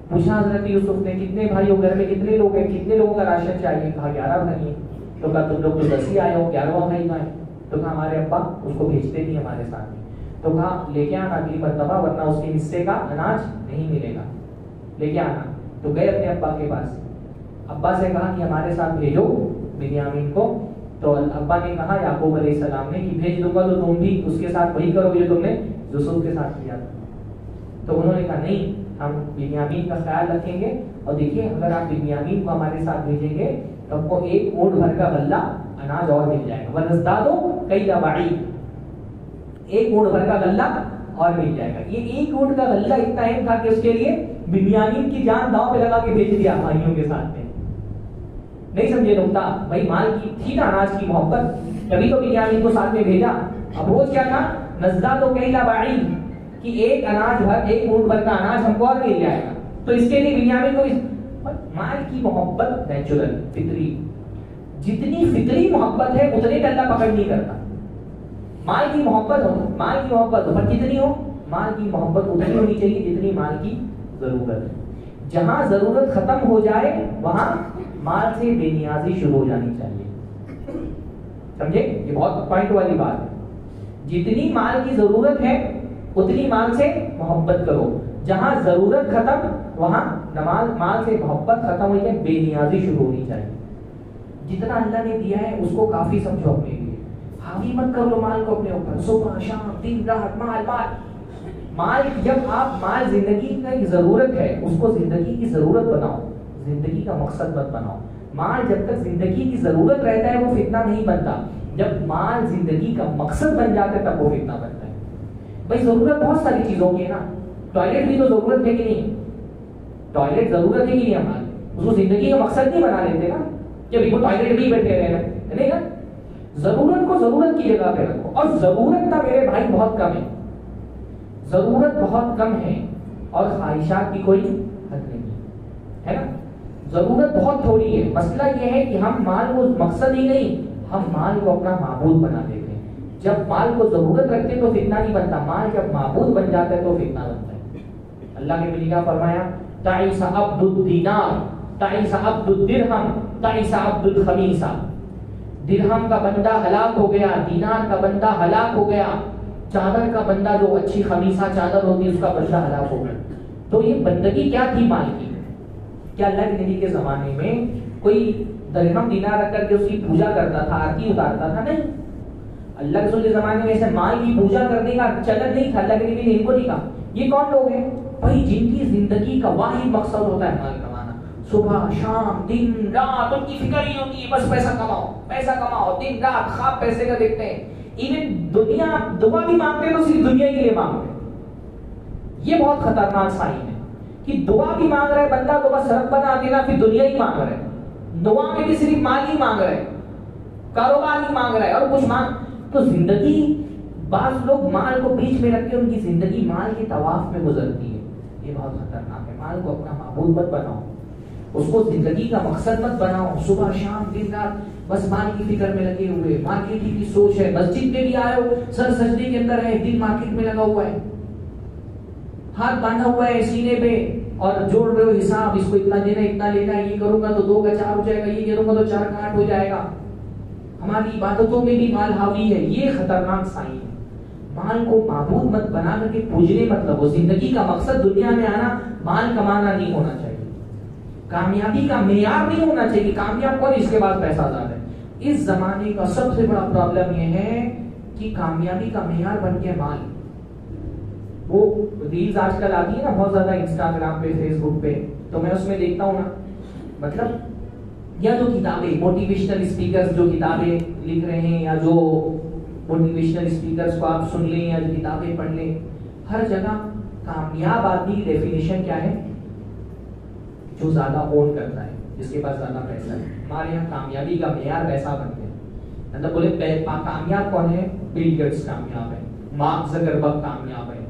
پوچھا حضرت یوسف نے کتنے بھائی ہو گھر میں، کتنے لوگ ہیں، کتنے لوگوں کا راشن چاہیے؟ کہا 11 بھائی ہیں۔ تو کہا تم لوگ تو 10 ہی آئے ہو، 11واں بھائی کہاں ہے؟ تو کہا ہمارے ابا اس کو بھیجتے نہیں ہمارے ساتھ میں۔ تو کہا لے کے آنا اگلی مرتبہ، ورنہ اس کے حصے کا اناج نہیں ملے گا، لے کے آنا۔ تو گئے اپنے ابا کے پاس، ابا سے کہا کہ ہمارے ساتھ بھیجو بنیامین کو۔ تو ابا نے کہا یعقوب علیہ السلام نے کہ بھیج دوں گا تو تم بھی اس کے ساتھ وہی کرو جو تم نے یوسف کے ساتھ کیا تھا۔ تو انہوں نے کہا نہیں، ہم بنیامین کا خیال رکھیں گے، اور دیکھیے اگر آپ بنیامین کو ہمارے ساتھ بھیجیں گے تو آپ کو 1 اونٹ بھر کا غلہ اناج اور مل جائے گا، وَنَزْدَادُ كَيْلَ بَعِيرٍ، 1 اونٹ بھر کا غلہ اور مل جائے گا۔ یہ 1 اونٹ کا غلہ اتنا اہم تھا کہ اس کے لیے بنیامین کی جان داؤ پہ لگا کے بھیج دیا بھائیوں کے ساتھ میں۔ نہیں سمجھے نقطہ؟ بھائی مال کی تھی نا، اناج کی محبت، کبھی تو بنیامین کو ساتھ میں بھیجا۔ اب روز کیا تھا؟ نزداد کیلا بعید، کہ 1 اناج بھر، 1 اونٹ بھر کا اناج ہم کو اور مل جائے گا۔ تو اس کے لیے بنیامین کو مال کی محبت نیچرل، فطری، جتنی فطری محبت ہے اتنے کا اللہ پکڑ نہیں کرتا۔ مال کی محبت ہو، مال کی محبت ہو، پر کتنی ہو؟ مال کی محبت اتنی ہونی چاہیے جتنی مال کی ضرورت ہے۔ جہاں ضرورت ختم ہو جائے وہاں مال سے بے نیازی شروع ہو جانی چاہیے۔ سمجھے؟ یہ بہت پوائنٹ والی بات ہے۔ جتنی مال کی ضرورت ہے اتنی مال سے محبت کرو، جہاں ضرورت ختم وہاں مال سے محبت ختم ہوئی ہے، بے نیازی شروع ہونی چاہیے۔ جتنا اللہ نے دیا ہے اس کو کافی سمجھو اپنے لیے، حاوی مت کر لو مال کو اپنے اوپر، صبح شام دن رات مال مال مال۔ جب آپ مال زندگی کا ایک ضرورت ہے اس کو زندگی کی ضرورت بناؤ، زندگی کا مقصد مت بناؤ۔ مال جب تک زندگی کی ضرورت رہتا ہے وہ فتنہ نہیں بنتا، جب مال زندگی کا مقصد بن جاتا ہے تب وہ فتنہ بنتا ہے۔ بھائی ضرورت بہت ساری چیزوں کی ہے نا، ٹوائلٹ بھی تو ضرورت ہے کہ نہیں؟ ٹوائلٹ ضرورت ہے کہ نہیں؟ ہماری اس کو زندگی کا مقصد نہیں بنا لیتے نا کہ ابھی وہ ٹوائلٹ بھی بیٹھے رہنا ہے نہیں نا۔ ضرورت کو ضرورت کی جگہ پہ رکھو، اور ضرورت کا میرے بھائی بہت کم ہے، ضرورت بہت کم ہے اور خواہشات کی کوئی حد نہیں ہے نا۔ ضرورت بہت تھوڑی ہے، مسئلہ یہ ہے کہ ہم مال کو مقصد ہی نہیں، ہم مال کو اپنا معبود بنا دیتے ہیں۔ جب مال کو ضرورت رکھتے تو فتنہ نہیں بنتا، مال جب معبود بن جاتا ہے تو فتنہ بنتا ہے۔ اللہ کے نبی نے فرمایا تعیس عبد الدینار، تعیس عبد الدرہم، تعیس عبد الخمیسہ۔ درہم کا بندہ ہلاک ہو گیا، دینار کا بندہ ہلاک ہو گیا، چادر کا بندہ جو اچھی خمیسہ چادر ہوتی ہے اس کا بندہ ہلاک ہو گیا۔ تو یہ بندگی کیا تھی مال کی؟ کیا اللہ کے نبی کے زمانے میں کوئی درہم دینار رکھ کر کے اس کی پوجا کرتا تھا، آرتی اتارتا تھا؟ نہیں۔ اللہ کے رسول کے زمانے میں ایسے مال کی پوجا کرنے کا چلن نہیں تھا۔ اللہ کے نبی نے ان کو نہیں کہا۔ یہ کون لوگ ہیں بھائی؟ جن کی زندگی کا واحد مقصد ہوتا ہے مال کمانا، صبح شام دن رات ان کی فکر ہی ہوتی ہے بس پیسہ کماؤ، پیسہ کماؤ، دن رات خواب پیسے کا دیکھتے ہیں۔ ایون دنیا دعا بھی مانگتے ہیں تو صرف دنیا کے لیے مانگتے ہیں۔ یہ بہت خطرناک سائن ہے کہ دعا بھی مانگ رہے بندہ تو بس ربنا آتنا پھر دنیا ہی مانگ رہے، دعا میں بھی صرف مال ہی مانگ رہے، کاروبار ہی مانگ رہے اور کچھ مانگ۔ تو زندگی بعض لوگ مال کو بیچ میں رکھ کے ان کی زندگی مال کے طواف میں گزرتی ہے، یہ بہت خطرناک ہے۔ مال کو اپنا معبود مت بناؤ، اس کو زندگی کا مقصد مت بناؤ، صبح شام دن رات بس مال کی فکر میں لگے ہوئے، مارکیٹنگ کی سوچ ہے، مسجد میں بھی آئے ہو سر سجدے کے اندر ہے، دل مارکیٹ میں لگا ہوا ہے، ہاتھ باندھا ہوا ہے سینے پہ اور جوڑ رہے ہو حساب، اس کو اتنا دینا اتنا لینا ہے، یہ کروں گا تو 2 کا 4 ہو جائے گا، یہ کروں گا تو 4 کا 8 ہو جائے گا۔ ہماری عبادتوں میں بھی مال حاوی ہے، یہ خطرناک سائن ہے۔ مال کو معبود مت بنا کر کے پوجنے مت لگو۔ زندگی کا مقصد دنیا میں آنا مال کمانا نہیں ہونا چاہیے، کامیابی کا معیار نہیں ہونا چاہیے۔ کامیاب کون؟ اس کے بعد پیسہ زیادہ ہے۔ اس زمانے کا سب سے بڑا پرابلم یہ ہے کہ کامیابی کا معیار بن گیا مال۔ وہ ریلز آج کل آتی ہے نا بہت زیادہ انسٹاگرام پہ فیس بک پہ، تو میں اس میں دیکھتا ہوں نا، مطلب یا جو کتابیں موٹیویشنل اسپیکرز جو کتابیں لکھ رہے ہیں، یا جو موٹیویشنل اسپیکرز کو آپ سن لیں یا جو کتابیں پڑھ لیں، ہر جگہ کامیاب آدمی کی ڈیفینیشن کیا ہے؟ جو زیادہ اون کرتا ہے، جس کے پاس زیادہ پیسہ ہے۔ ہمارے یہاں کامیابی کا معیار پیسہ بن گیا، مطلب بولے کامیاب کون ہے؟ بل گیٹس کامیاب ہے، مارک زکربرگ کامیاب ہے،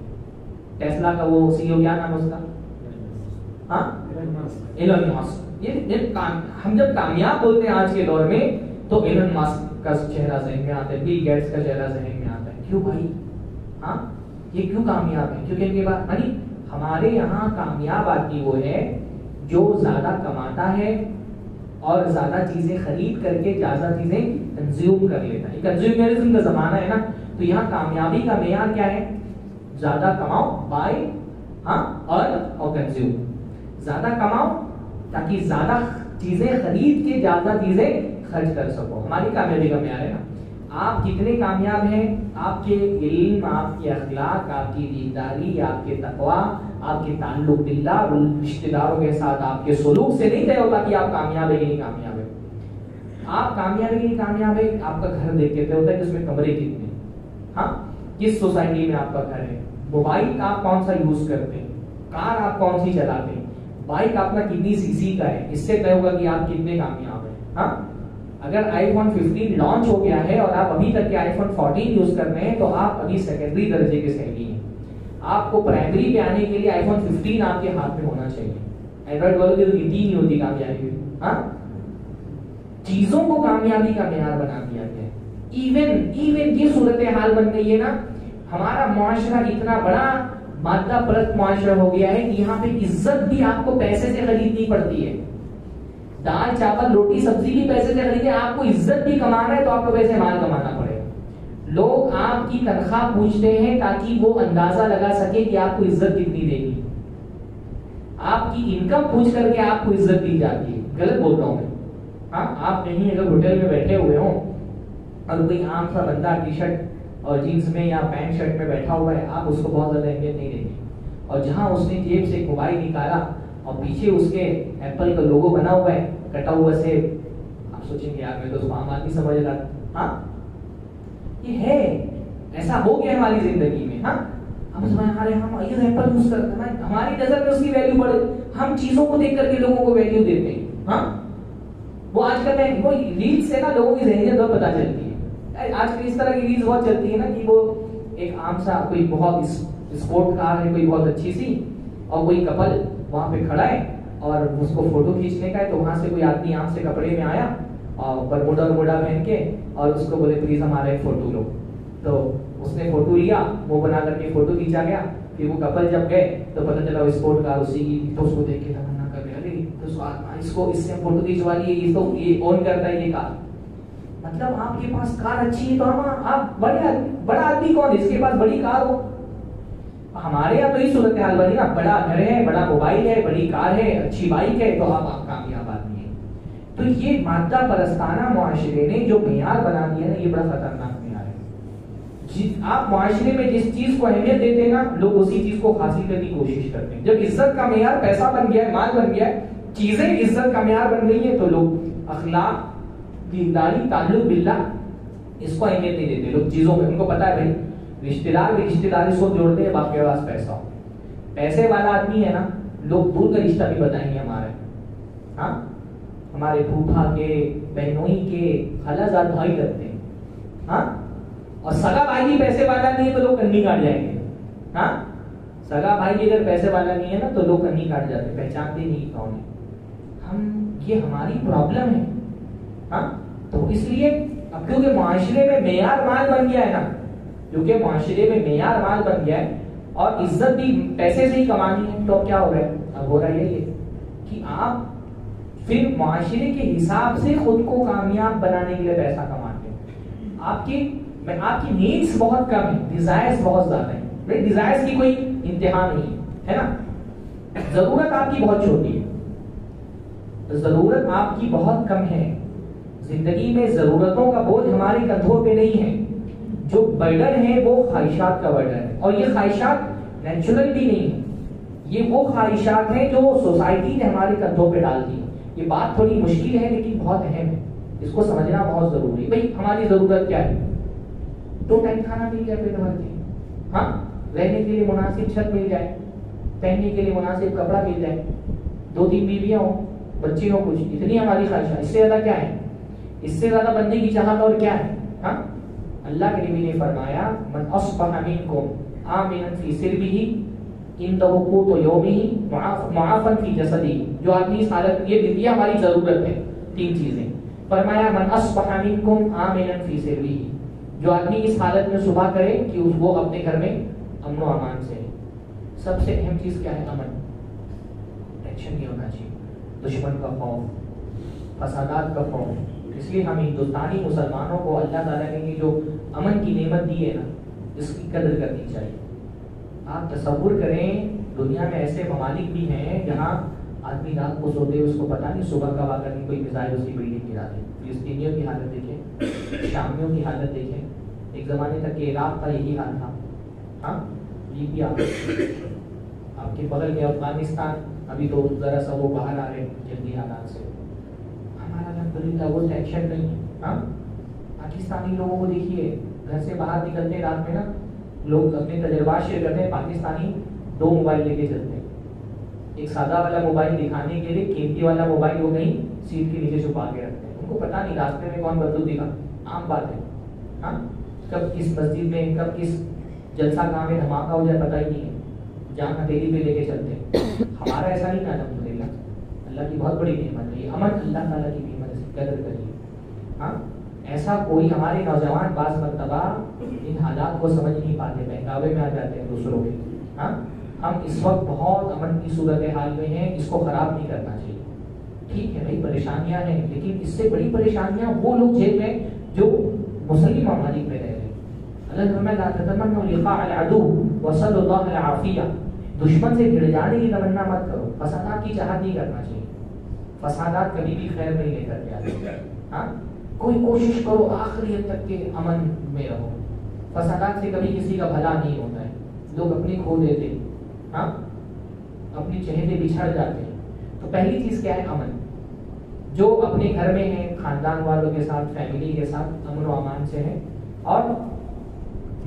ٹیسلا کا وہ سی او کیا نام ہے اس کا؟ ہاں ایلن ماسک۔ یہ ہم جب کامیاب بولتے ہیں آج کے دور میں تو ایلن ماسک کا چہرہ ذہن میں آتا ہے، بل گیٹس کا چہرہ ذہن میں آتا ہے۔ کیوں بھائی؟ ہاں یہ کیوں کامیاب ہے؟ کیونکہ ان کے پاس یعنی ہمارے یہاں کامیاب آدمی وہ ہے جو زیادہ کماتا ہے اور زیادہ چیزیں خرید کر کے زیادہ چیزیں کنزیوم کر لیتا ہے. کنزیومرزم کا زمانہ ہے نا, تو یہاں کامیابی کا معیار کیا ہے؟ زیادہ کماؤ, بائی اور کنزیوم. زیادہ کماؤ تاکہ زیادہ چیزیں خرید کے زیادہ چیزیں خرچ کر سکو. ہماری کامیابی کا معیار ہے نا. آپ کتنے کامیاب ہیں؟ آپ کے علم, آپ کے اخلاق, آپ کی دینداری, آپ کے تقوی, آپ کے تعلق باللہ, رشتہ داروں کے ساتھ آپ کے سلوک سے نہیں طے ہوتا کہ آپ کامیاب ہے کہ نہیں کامیاب ہے. آپ کامیاب ہے کہ نہیں کامیاب ہے آپ کا گھر دیکھ کے طے ہوتا ہے کہ اس میں کمرے کتنے, ہاں, کس سوسائٹی میں آپ کا گھر ہے, موبائل آپ کون سا یوز کرتے ہیں, کار آپ کون سی چلاتے ہیں, بائک آپ کا کتنی سی سی کا ہے, اس سے طے ہوگا کہ آپ کتنے کامیاب ہیں. ہاں, اگر آئی فون 15 لانچ ہو گیا ہے اور آپ ابھی تک کے آئی فون 14 یوز کر رہے ہیں تو آپ ابھی سیکنڈری درجے کے شہری ہیں. آپ کو پرائمری پہ آنے کے لیے آئی فون 15 آپ کے ہاتھ میں ہونا چاہیے. اینڈرائڈ والوں کی تو گنتی نہیں ہوتی کامیابی. ہاں, چیزوں کو کامیابی کا معیار بنا دیا گیا ہے. ایون یہ صورتحال بن گئی ہے نا, ہمارا معاشرہ اتنا بڑا مادہ پرست معاشرہ ہو گیا ہے کہ یہاں پہ عزت بھی آپ کو پیسے سے خریدنی پڑتی ہے. دال چاول روٹی سبزی بھی پیسے سے خریدے, آپ کو عزت بھی کمانا ہے تو آپ کو پیسے مال کمانا پڑے گا. لوگ آپ کی تنخواہ پوچھتے ہیں تاکہ وہ اندازہ لگا سکے کہ آپ کو عزت کتنی دے گی. آپ کی انکم پوچھ کر کے آپ کو عزت دی جاتی ہے. غلط بول رہا ہوں میں. ہاں, آپ کہیں اگر ہوٹل میں بیٹھے ہوئے ہوں اور کوئی عام سا بندہ ٹی شرٹ اور جینس میں یا پینٹ شرٹ میں بیٹھا ہوا ہے, آپ اس کو بہت زیادہ اہمیت نہیں دیں گے. اور جہاں اس نے جیب سے موبائل نکالا اور پیچھے اس کے ایپل کا لوگو بنا ہوا ہے کٹا ہوا سے, آپ سوچیں گے یار میں تو اس کو عام آدمی سمجھ رہا تھا. ہاں, یہ ہے, ایسا ہو گیا ہماری زندگی میں. ہاں, ہم ہم ایپل یوز کرتے ہیں, ہماری نظر میں اس کی ویلیو بڑھے, ہم چیزوں کو دیکھ کر کے لوگوں کو ویلیو دیتے ہیں. ہاں, وہ آج کل میں وہ ریلز سے نا لوگوں کی ذہنیت بہت پتہ چلتی ہے. آج کل اس طرح کی ریلز بہت چلتی ہے نا کہ وہ ایک عام سا کوئی بہت اسپورٹ کار ہے کوئی بہت اچھی سی, اور کوئی کپل وہاں پہ کھڑا ہے اور اس کو فوٹو کھینچنے کا ہے, تو وہاں سے کوئی آدمی عام سے کپڑے میں آیا اور برموڈا پہن کے اور اس کو بولے پلیز ہمارا ایک فوٹو لو. تو اس نے فوٹو لیا, وہ بنا کر کے فوٹو کھینچا گیا. پھر وہ کپل جب گئے تو پتہ چلا وہ اسپورٹ کار اسی کی, تو اس کو دیکھ کے تمنا کر رہے ارے اس سے فوٹو کھینچوا لیے, یہ تو یہ اون کرتا ہے یہ کار. مطلب آپ کے پاس کار اچھی ہے تو آپ بڑا آدمی کون ہے اس کے پاس بڑی کار ہو. ہمارے یہاں تو یہ صورتحال بنی نا, بڑا گھر ہے, بڑا موبائل ہے, بڑی کار ہے, اچھی بائک ہے, تو آپ کامیاب آدمی ہیں. تو یہ مادہ پرستانہ معاشرے نے جو معیار بنا دیا نا, یہ بڑا خطرناک معیار ہے. آپ معاشرے میں جس چیز کو اہمیت دیتے ہیں نا, لوگ اسی چیز کو حاصل کرنے کی کوشش کرتے ہیں. جب عزت کا معیار پیسہ بن گیا ہے, مال بن گیا ہے, چیزیں عزت کا معیار بن گئی ہیں, تو لوگ اخلاق, دینداری, تعلق باللہ, اس کو اہمیت نہیں دیتے. لوگ چیزوں میں, ان کو پتا ہے بھائی رشتہ دار اس کو جوڑتے ہیں, باپ کے پاس پیسہ ہو, پیسے والا آدمی ہے نا, لوگ دور کا رشتہ بھی بتائیں گے ہمارے. ہاں, ہمارے پھوپھا کے, بہنوئی کے, خالہ بھائی کرتے ہیں. ہاں, اور سگا بھائی بھی پیسے والا نہیں ہے تو لوگ کنی کاٹ جائیں گے. ہاں, سگا بھائی بھی اگر پیسے والا نہیں ہے نا تو لوگ کنی کاٹ جاتے ہیں, پہچانتے نہیں کون ہے. یہ ہماری پرابلم ہے. ہاں, تو اس لیے اب کیونکہ معاشرے میں معیار مال بن گیا ہے نا, کیونکہ معاشرے میں معیار مال بن گیا ہے اور عزت بھی پیسے سے ہی کمانی ہے, تو کیا ہو رہا ہے, اب ہو رہا ہے یہ کہ آپ پھر معاشرے کے حساب سے خود کو کامیاب بنانے کے لیے پیسہ کماتے ہیں. آپ کی نیڈس بہت کم ہے, ڈیزائرز بہت زیادہ ہیں. ڈیزائرز کی کوئی انتہا نہیں ہے نا. ضرورت آپ کی بہت چھوٹی ہے, ضرورت آپ کی بہت کم ہے. زندگی میں ضرورتوں کا بوجھ ہمارے کندھوں پہ نہیں ہے. جو برڈن ہے وہ خواہشات کا برڈن ہے, اور یہ خواہشات نیچرل بھی نہیں ہے. یہ وہ خواہشات ہیں جو سوسائٹی نے ہمارے کندھوں پہ ڈال دی. یہ بات تھوڑی مشکل ہے لیکن بہت اہم ہے, اس کو سمجھنا بہت ضروری ہے. بھائی ہماری ضرورت کیا ہے؟ 2 ٹائم کھانا مل جائے پیٹ بھر کے, ہاں, رہنے کے لیے مناسب چھت مل جائے, پہننے کے لیے مناسب کپڑا مل جائے, 2-3 بیویاں ہوں, بچے ہوں, کچھ, اتنی ہماری خواہشات. اس سے زیادہ کیا ہے؟ اس سے زیادہ بندے کی چاہت اور کیا ہے؟ ہاں, اللہ کے نبی نے فرمایا من اصبح منکم آمنا فی سربہ عنده قوت یومہ معافا فی جسدہ. جو آدمی اس حالت, یہ ہماری ضرورت ہے 3 چیزیں. فرمایا من اصبح منکم آمنا فی سربہ, جو آدمی اس حالت میں صبح کرے کہ وہ اپنے گھر میں امن و امان سے, سب سے اہم چیز کیا ہے؟ امن. ٹینشن نہیں ہونا چاہیے. دشمن کا خوف، فسادات کا خوف. اس لیے ہم ہندوستانی مسلمانوں کو اللہ تعالیٰ نے یہ جو امن کی نعمت دی ہے نا، اس کی قدر کرنی چاہیے. آپ تصور کریں دنیا میں ایسے ممالک بھی ہیں جہاں آدمی رات کو سوتے اس کو پتہ نہیں صبح کب آ کر کوئی میزائل اس کی بلڈنگ گرا دے. فلسطینیوں کی حالت دیکھیں، شامیوں کی حالت دیکھیں. ایک زمانے تک کہ عراق کا یہی حال تھا. ہاں لیبیا، آپ کے بغل میں افغانستان، ابھی تو ذرا سا وہ باہر آ رہے جنگی حالات سے. ہمارا الحمدللہ وہ ٹینشن نہیں. ہاں پاکستانی لوگوں کو دیکھیے، گھر سے باہر نکلتے رات میں نا، لوگ اپنے تجربات شیئر کرتے ہیں. پاکستانی 2 موبائل لے کے چلتے ہیں. ایک سادہ والا موبائل دکھانے کے لیے، قیمتی والا موبائل وہ کہیں سیٹ کے نیچے چھپا کے رکھتے ہیں. ان کو پتہ نہیں راستے میں کون بندوق دکھا، عام بات ہے. ہاں کب کس مسجد میں، کب کس جلسہ گاہ میں دھماکہ ہو جائے پتہ ہی نہیں ہے. جان ہتھیلی پہ لے کے چلتے ہیں. ہمارا ایسا نہیں ہے الحمدللہ. اللہ کی بہت بڑی نعمت ہے یہ امن. اللہ تعالیٰ کی نعمت ہے، اس کی قدر کریے. ہاں ایسا کوئی ہمارے نوجوان بعض مرتبہ ان حالات کو سمجھ نہیں پاتے، بہکاوے میں آ جاتے ہیں دوسروں کے. ہاں ہم اس وقت بہت امن کی صورتحال میں ہیں، اس کو خراب نہیں کرنا چاہیے. ٹھیک ہے بھائی پریشانیاں ہیں، لیکن اس سے بڑی پریشانیاں وہ لوگ جیل میں جو مسلم ممالک میں رہ رہے ہیں. اللہ فرمایا لا تتمنوا لقاء العدو وصلوا الله العافیہ. دشمن سے بھڑ جانے کی تمنا مت کرو. فسادات کی چاہت نہیں کرنا چاہیے. فسادات کبھی بھی خیر نہیں لے کر کے آتے. ہاں کوئی کوشش کرو آخری حد تک کے امن میں رہو. فسادات سے کبھی کسی کا بھلا نہیں ہوتا ہے. لوگ اپنے کھو دیتے ہیں، ہاں اپنی چہتے بچھڑ جاتے ہیں. تو پہلی چیز کیا ہے؟ امن. جو اپنے گھر میں ہیں، خاندان والوں کے ساتھ، فیملی کے ساتھ امن و امان سے ہے. اور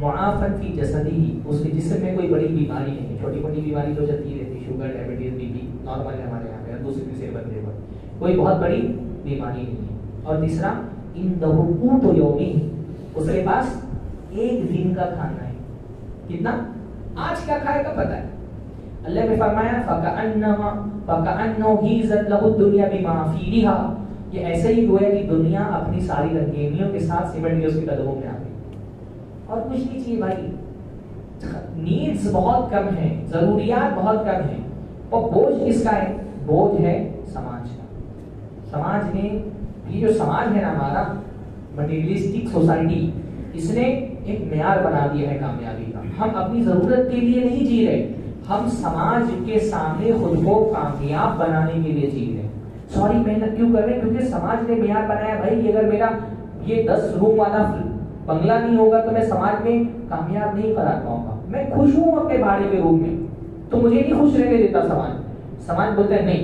معافن فی جسدی، اس کے جسم میں کوئی بڑی بیماری نہیں ہے. چھوٹی موٹی بیماری تو چلتی رہتی، sugar, diabetes, B P normal ہے ہمارے یہاں پہ، دوسرے تیسرے بندے پر کوئی بہت بڑی بیماری نہیں ہے. اور تیسرا اندہ قوت یومی، اس کے پاس ایک دن کا کھانا ہے. کتنا؟ آج کیا کھائے گا پتہ ہے. اللہ نے فرمایا فَكَأَنَّهُ حِيزَتْ لَهُ الدُّنْيَا بِمَا فِيهَا، یہ ایسے ہی گویا کہ دنیا اپنی ساری رنگینیوں کے ساتھ سمٹ کے اس کے قدموں میں آ گئی. اور کچھ نہیں چاہیے بھائی. نیڈز بہت کم ہیں، ضروریات بہت کم ہیں. اور بوجھ کس کا ہے؟ بوجھ ہے سماج کا. سماج نے یہ جو سماج ہے نا ہمارا مٹیریلسٹک سوسائٹی، اس نے ایک معیار بنا دیا ہے کامیابی کا. ہم اپنی ضرورت کے لیے نہیں جی رہے، ہم سماج کے سامنے خود کو کامیاب بنانے کے لیے جی رہے ہیں. سوری محنت کیوں کر رہے ہیں؟ کیونکہ سماج نے معیار بنایا بھائی اگر میرا یہ 10 روم والا بنگلہ نہیں ہوگا تو میں سماج میں کامیاب نہیں کرا پاؤں گا. میں خوش ہوں اپنے بھاڑے کے روم میں، تو مجھے نہیں خوش رہنے دیتا سماج. سماج بولتا ہے نہیں،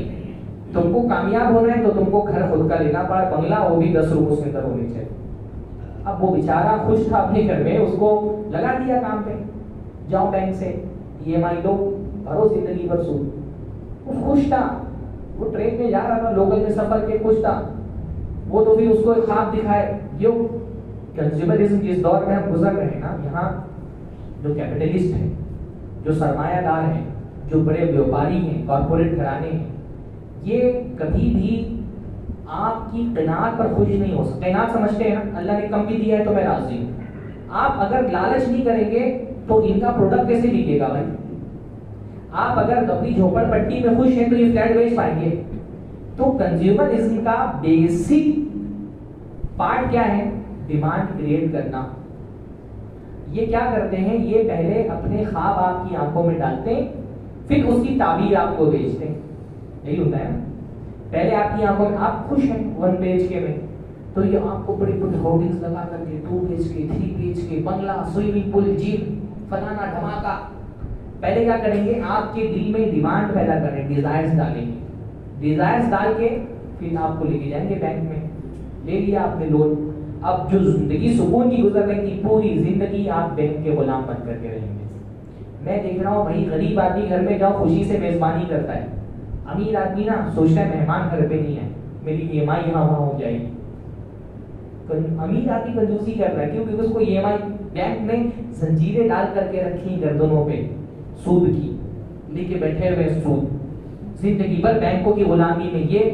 تم کو کامیاب ہونا ہے تو تم کو گھر خود کا لینا پڑا، بنگلہ وہ بھی 10 روموں کے اندر ہونی چاہیے. اب وہ بیچارہ خوش تھا اپنے گھر میں، اس کو لگا دیا کام پہ، جاؤ بینک سے EMI لو، بھرو زندگی بھر سود. وہ خوش تھا، وہ ٹرین میں جا رہا تھا، لوکل میں سفر کے خوش تھا. وہ تو پھر اس کو خواب دکھائے. جو کنزیومرزم جس دور میں ہم گزر رہے ہیں نا، یہاں جو کیپٹلسٹ ہیں، جو سرمایہ دار ہیں، جو بڑے بیوپاری ہیں، کارپوریٹ گھرانے ہیں، یہ کبھی بھی آپ کی قناعت پر خوش نہیں ہو سکتے. قناعت سمجھتے ہیں نا، اللہ نے کم بھی دیا ہے تو میں راضی ہوں. آپ اگر لالچ نہیں کریں گے تو ان کا پروڈکٹ کیسے بکے گا بھائی؟ آپ اگر اپنی جھوپڑ پٹی میں خوش ہیں تو یہ فلیٹ بیچ پائیں گے. تو کنزیومرزم کا بیسک پارٹ کیا ہے؟ ڈیمانڈ کریٹ کرنا. یہ کیا کرتے ہیں؟ یہ پہلے اپنے خواب آپ کی آنکھوں میں ڈالتے ہیں، پھر اس کی تعبیر آپ کو بیچتے ہیں. یہی ہوتا ہے نا. پہلے آپ کی آنکھوں میں آپ خوش ہیں 1 BHK میں، تو یہ آپ کو بڑے بڑے ہورڈنگز لگا کر کے 2 BHK 3 BHK بنگلہ، سوئمنگ پول، جم، فلانا دھماکہ. پہلے کیا کریں گے؟ آپ کے دل میں ڈیمانڈ پیدا کریں، ڈیزائرز ڈالیں گے. ڈیزائرز ڈال کے پھر آپ کو لے کے جائیں گے بینک میں. لے لیا آپ نے لون. اب جو زندگی سکون کی گزرنے کی پوری زندگی آپ بینک کے غلام بن کر کے رہیں گے. میں دیکھ رہا ہوں بھائی غریب آدمی گھر میں جاؤ خوشی سے میزبانی کرتا ہے. امیر آدمی نا سوچتا ہے مہمان گھر پہ نہیں ہے، میری EMI یہاں وہاں ہو جائے گی. امیر آدمی کنجوسی کر رہا ہے، کیوں؟ کیونکہ اس کو EMI بینک میں زنجیریں ڈال کر کے رکھی گردنوں پہ سود کی، لے کے بیٹھے ہوئے سود. زندگی بھر بینکوں کی غلامی میں. یہ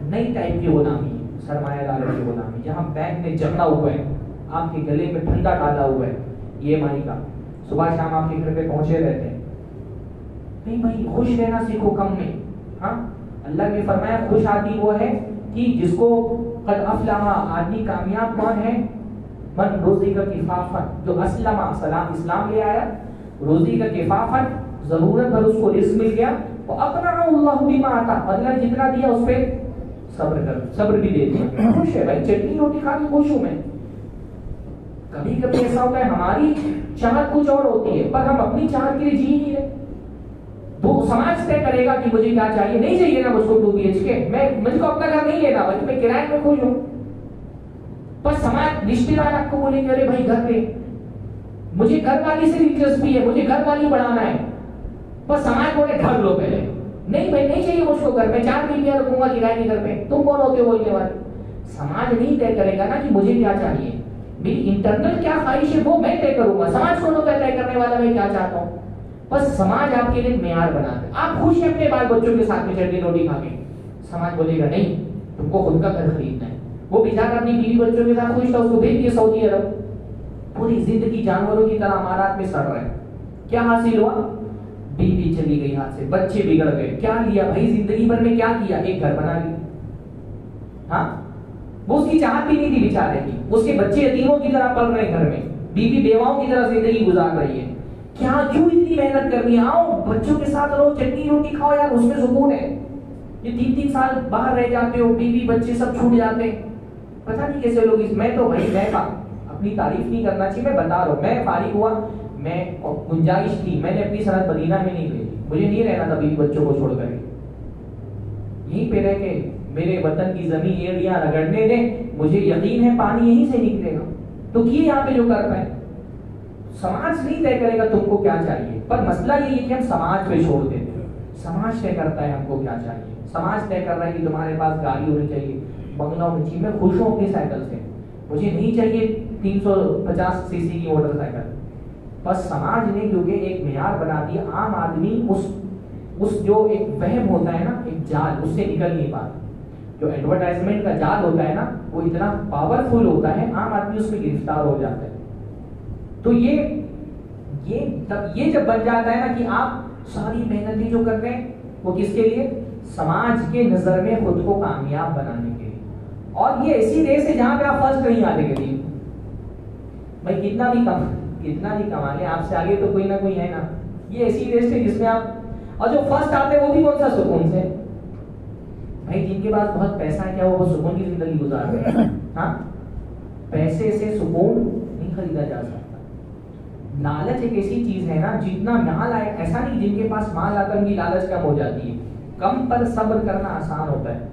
نئی ٹائپ کی غلامی ہے، سرمایہ داروں کی غلامی، جہاں بینک نے جکڑا ہوا ہے، آپ کے گلے میں ٹھنڈا ڈالا ہوا ہے EMI کا. صبح شام آپ کے گھر پہ پہنچے رہتے ہیں. نہیں بھائی خوش رہنا سیکھو کم میں. ہاں اللہ نے فرمایا خوش آدمی وہ ہے کہ جس کو قد افلح, آدمی کامیاب کون ہے, من رزق کفافا, جو اسلم اسلام لے آیا, روزی کا کفافا ضرورت پر اس کو رزق مل گیا, وہ اپنا اللہ بما آتا, اللہ جتنا دیا اس پہ صبر بھی دے دیا, خوش ہے بھائی, چٹنی روٹی کھا کے خوش ہوں میں. کبھی کبھی ایسا ہوتا ہے ہماری چاہت کچھ اور ہوتی ہے پر ہم اپنی چاہت کے لیے جی نہیں رہے. وہ سماج طے کرے گا کہ مجھے کیا چاہیے, نہیں چاہیے نا مجھ کو 2 BHK, میں مجھ کو اپنا گھر نہیں لینا بلکہ میں کرائے میں خوش ہوں. پر سماج رشتے دار آپ کو بولیں گے ارے بھائی گھر پہ, مجھے گھر والی سے دلچسپی ہے, مجھے گھر والی بڑھانا ہے, پر سماج بولے گھر لو پہلے. نہیں بھائی نہیں چاہیے مجھ کو گھر, میں 4 بیویاں رکھوں گا کرائے کے گھر پہ, تم کون ہوتے ہو بولنے والے. سماج نہیں طے کرے گا نا کہ مجھے کیا چاہیے, میری انٹرنل کیا خواہش ہے وہ میں طے کروں گا. سماج کو طے کرنے والا میں کیا چاہتا ہوں. بس سماج آپ کے لیے معیار بنا دے. آپ خوش ہیں اپنے بال بچوں کے ساتھ میں چٹنی روٹی کھا کے, سماج بولے گا نہیں تم کو خود کا گھر خریدنا ہے. وہ بیچارہ اپنی بیوی بچوں کے ساتھ خوش تھا, اس کو بھیج دیا سعودی عرب, پوری زندگی جانوروں کی طرح امارات میں سڑ رہا ہے. کیا حاصل ہوا, بیوی چلی گئی ہاتھ سے, بچے بگڑ گئے. کیا لیا بھائی زندگی بھر میں, کیا کیا, ایک گھر بنا لیا. ہاں وہ اس کی چاہت بھی نہیں تھی بیچارے کی, اس کے بچے یتیموں کی طرح پل رہے گھر میں, بیوی بیواؤں کی طرح زندگی گزار رہی ہے. کیا کیوں اتنی محنت کرنی ہے, آؤ بچوں کے ساتھ رہو, چٹنی روٹی کھاؤ یار, اس میں سکون ہے. یہ 3 سال باہر رہ جاتے ہو, بیوی بچے سب چھوٹ جاتے ہیں, پتہ نہیں کیسے لوگ. میں تو بھائی میں اپنی تعریف نہیں کرنا چاہیے, میں بتا رہا ہوں, میں فارغ ہوا, میں گنجائش تھی, میں نے اپنی سرحد مدینہ میں نہیں بھیجی, مجھے نہیں رہنا تھا بیوی بچوں کو چھوڑ کر, یہیں پہ رہ کے میرے وطن کی زمین ایڑیاں رگڑنے دیں, مجھے یقین ہے پانی یہیں سے نکلے گا. تو کیے یہاں پہ جو کر پائے. سماج نہیں طے کرے گا تم کو کیا چاہیے, پر مسئلہ یہ ہے کہ ہم سماج پہ چھوڑ دیتے ہیں. سماج طے کرتا ہے ہم کو کیا چاہیے. سماج طے کر رہا ہے کہ تمہارے پاس گاڑی ہونی چاہیے, بنگلہ ہونی چاہیے. میں خوش ہوں اپنی سائیکل سے, مجھے نہیں چاہیے 350 cc کی موٹر سائیکل. بس سماج نے کیونکہ ایک معیار بنا دیا, عام آدمی اس جو ایک وہم ہوتا ہے نا, ایک جال, اس سے نکل نہیں پاتا. جو ایڈورٹائزمنٹ کا جال ہوتا ہے نا وہ اتنا پاورفل ہوتا ہے, عام آدمی اس میں گرفتار ہو جاتا ہے. تو یہ جب بن جاتا ہے نا کہ آپ ساری محنتیں جو کر رہے ہیں وہ کس کے لیے, سماج کے نظر میں خود کو کامیاب بنانے کے لیے. اور یہ ایسی ریس ہے جہاں پہ آپ فرسٹ نہیں آتے کبھی. بھائی کتنا بھی کما لیں, آپ سے آگے تو کوئی نہ کوئی ہے نا. یہ ایسی ریس ہے جس میں آپ, اور جو فرسٹ آتے ہیں وہ بھی کون سا سکون سے. بھائی جن کے پاس بہت پیسہ ہے کیا وہ بہت سکون کی زندگی گزار رہے ہیں. ہاں پیسے سے سکون نہیں خریدا جا سکتا. لالچ ایک ایسی چیز ہے نا, جتنا مال آئے, ایسا نہیں جن کے پاس مال آتا ان کی لالچ کم ہو جاتی ہے. کم پر صبر کرنا آسان ہوتا ہے,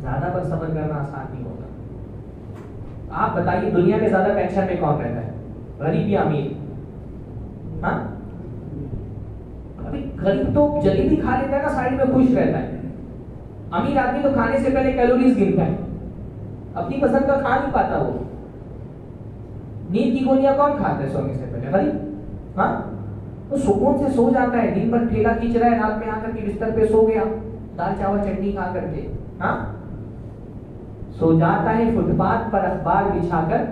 زیادہ پر صبر کرنا آسان نہیں ہوتا. آپ بتائیے دنیا میں زیادہ ٹینشن میں کون رہتا ہے, غریب یا امیر؟ ہاں ابھی غریب تو جلیبی کھا لیتا ہے نا, سائڈ میں خوش رہتا ہے. امیر آدمی تو کھانے سے پہلے کیلوریز گنتا ہے, اپنی پسند کا کھا نہیں پاتا. وہ نیند کی گولیاں کون کھاتا ہے سونے سے پہلے, غریب. ہاں وہ سکون سے سو جاتا ہے, دن بھر ٹھیلا کھینچ رہا ہے, رات میں آ کر کے بستر پہ سو گیا, دال چاول چٹنی کھا کر کے. ہاں سو جاتا ہے فٹ پاتھ پر اخبار بچھا کر,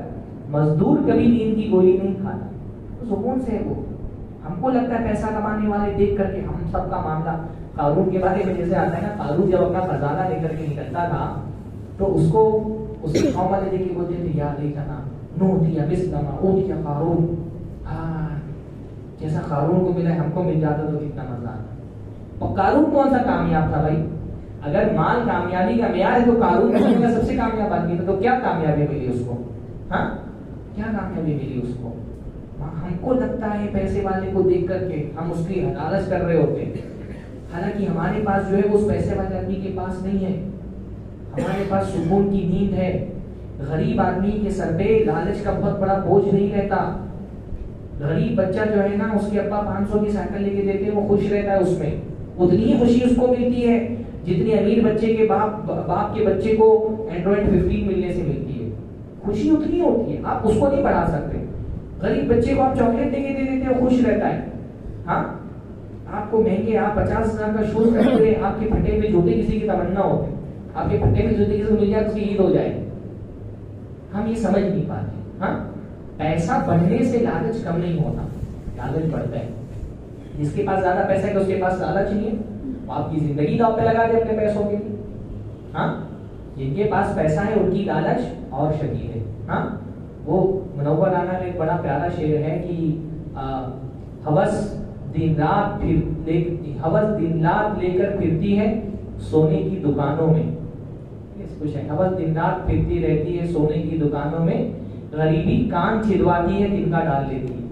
مزدور کبھی نیند کی گولی نہیں کھاتا, تو سکون سے ہے وہ. ہم کو لگتا ہے پیسہ کمانے والے دیکھ کر کے ہم سب کا معاملہ. قارون کے بارے میں جیسے آتا ہے نا, قارون جب اپنا خزانہ لے کر کے نکلتا تھا تو اس کو اس کے قوم والے دیکھ کے بولتے تھے یا لیتنا نوتیا مثل ما اوتیا قارون. ہاں جیسا قارون کو ملا ہم کو مل جاتا تو کتنا مزہ آتا. اور قارون کون سا کامیاب تھا بھائی؟ اگر مال کامیابی کا معیار ہے تو قارون دنیا کا سب سے کامیاب آدمی تھا. تو کیا کامیابی ملی اس کو؟ ہاں کیا کامیابی ملی اس کو؟ ہم کو لگتا ہے پیسے والے کو دیکھ کر کے ہم اس کی لالچ کر رہے ہوتے ہیں, حالانکہ ہمارے پاس جو ہے اس پیسے والے آدمی کے پاس نہیں ہے. ہمارے پاس سکون کی نیند ہے. غریب آدمی کے سر پہ لالچ کا بہت بڑا بوجھ نہیں رہتا. غریب بچہ جو ہے نا, اس کے ابا 500 کی سائیکل لے کے دیتے ہیں, وہ خوش رہتا ہے. اس میں اتنی ہی خوشی اس کو ملتی ہے جتنی امیر بچے کے باپ کے بچے کو اینڈرائڈ 15 ملنے سے ملتی ہے. خوشی اتنی ہوتی ہے, آپ اس کو نہیں بڑھا سکتے. غریب بچے کو آپ چاکلیٹ دے کے دے دیتے ہیں, خوش رہتا ہے. ہاں آپ کو مہنگے, آپ 50,000 کا شوز خریدتے ہیں, آپ کے پھٹے ہوئے جوتے کسی کی تمنا ہوتے, آپ کے پھٹے ہوئے جوتے کسی کو مل جائے تو اس کی عید ہو جائے. ہم یہ سمجھ نہیں پاتے. ہاں پیسہ بڑھنے سے لالچ کم نہیں ہوتا, لالچ بڑھتا ہے. جس کے پاس زیادہ پیسہ ہے کہ اس کے پاس لالچ نہیں ہے، آپ کی زندگی داؤ پہ لگا دے اپنے پیسوں کے لیے. ہاں جن کے پاس پیسہ ہے ان کی لالچ اور شدید ہے. ہاں وہ منور رانا میں ایک بڑا پیارا شعر ہے کہ ہوس دن رات لے کر پھرتی ہے سونے کی دکانوں میں. کچھ ہے، ہوس دن رات پھرتی رہتی ہے سونے کی دکانوں میں، غریبی کان چھدواتی ہے دن کا ڈال لیتی ہے.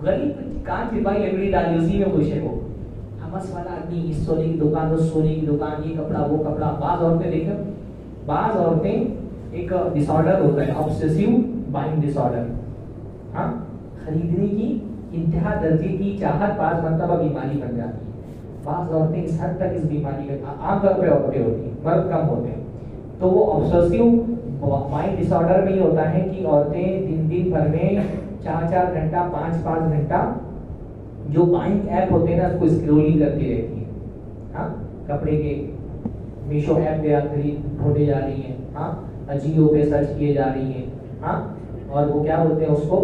غریب کان چھدوائی لکڑی ڈالی اسی میں خوش ہے وہ. ہوس والا آدمی سونے کی دکان، سونے کی دکان، یہ کپڑا وہ کپڑا. بعض عورتیں دیکھیں، بعض عورتیں ایک ڈس آرڈر ہوتا ہے آبسیسیو بائنگ ڈس آرڈر. ہاں خریدنے کی انتہا درجے کی چاہت بعض مرتبہ بیماری بن جاتی ہے. بعض عورتیں اس حد تک اس بیماری کا عام طور پہ عورتیں ہوتی ہیں، مرد کم ہوتے ہیں. تو وہ آبسیسیو بائنگ ڈس آرڈر میں یہ ہوتا ہے کہ عورتیں دن بھر میں 4 گھنٹہ 5 گھنٹہ جو بائنگ ایپ ہوتے ہیں نا اس کو اسکرولنگ کرتی رہتی ہیں. ہاں کپڑے کے میشو ایپ پہ ڈھونڈے جا رہی ہیں. ہاں اجیو پہ سرچ کیے جا رہی ہیں. ہاں اور وہ کیا بولتے ہیں اس کو،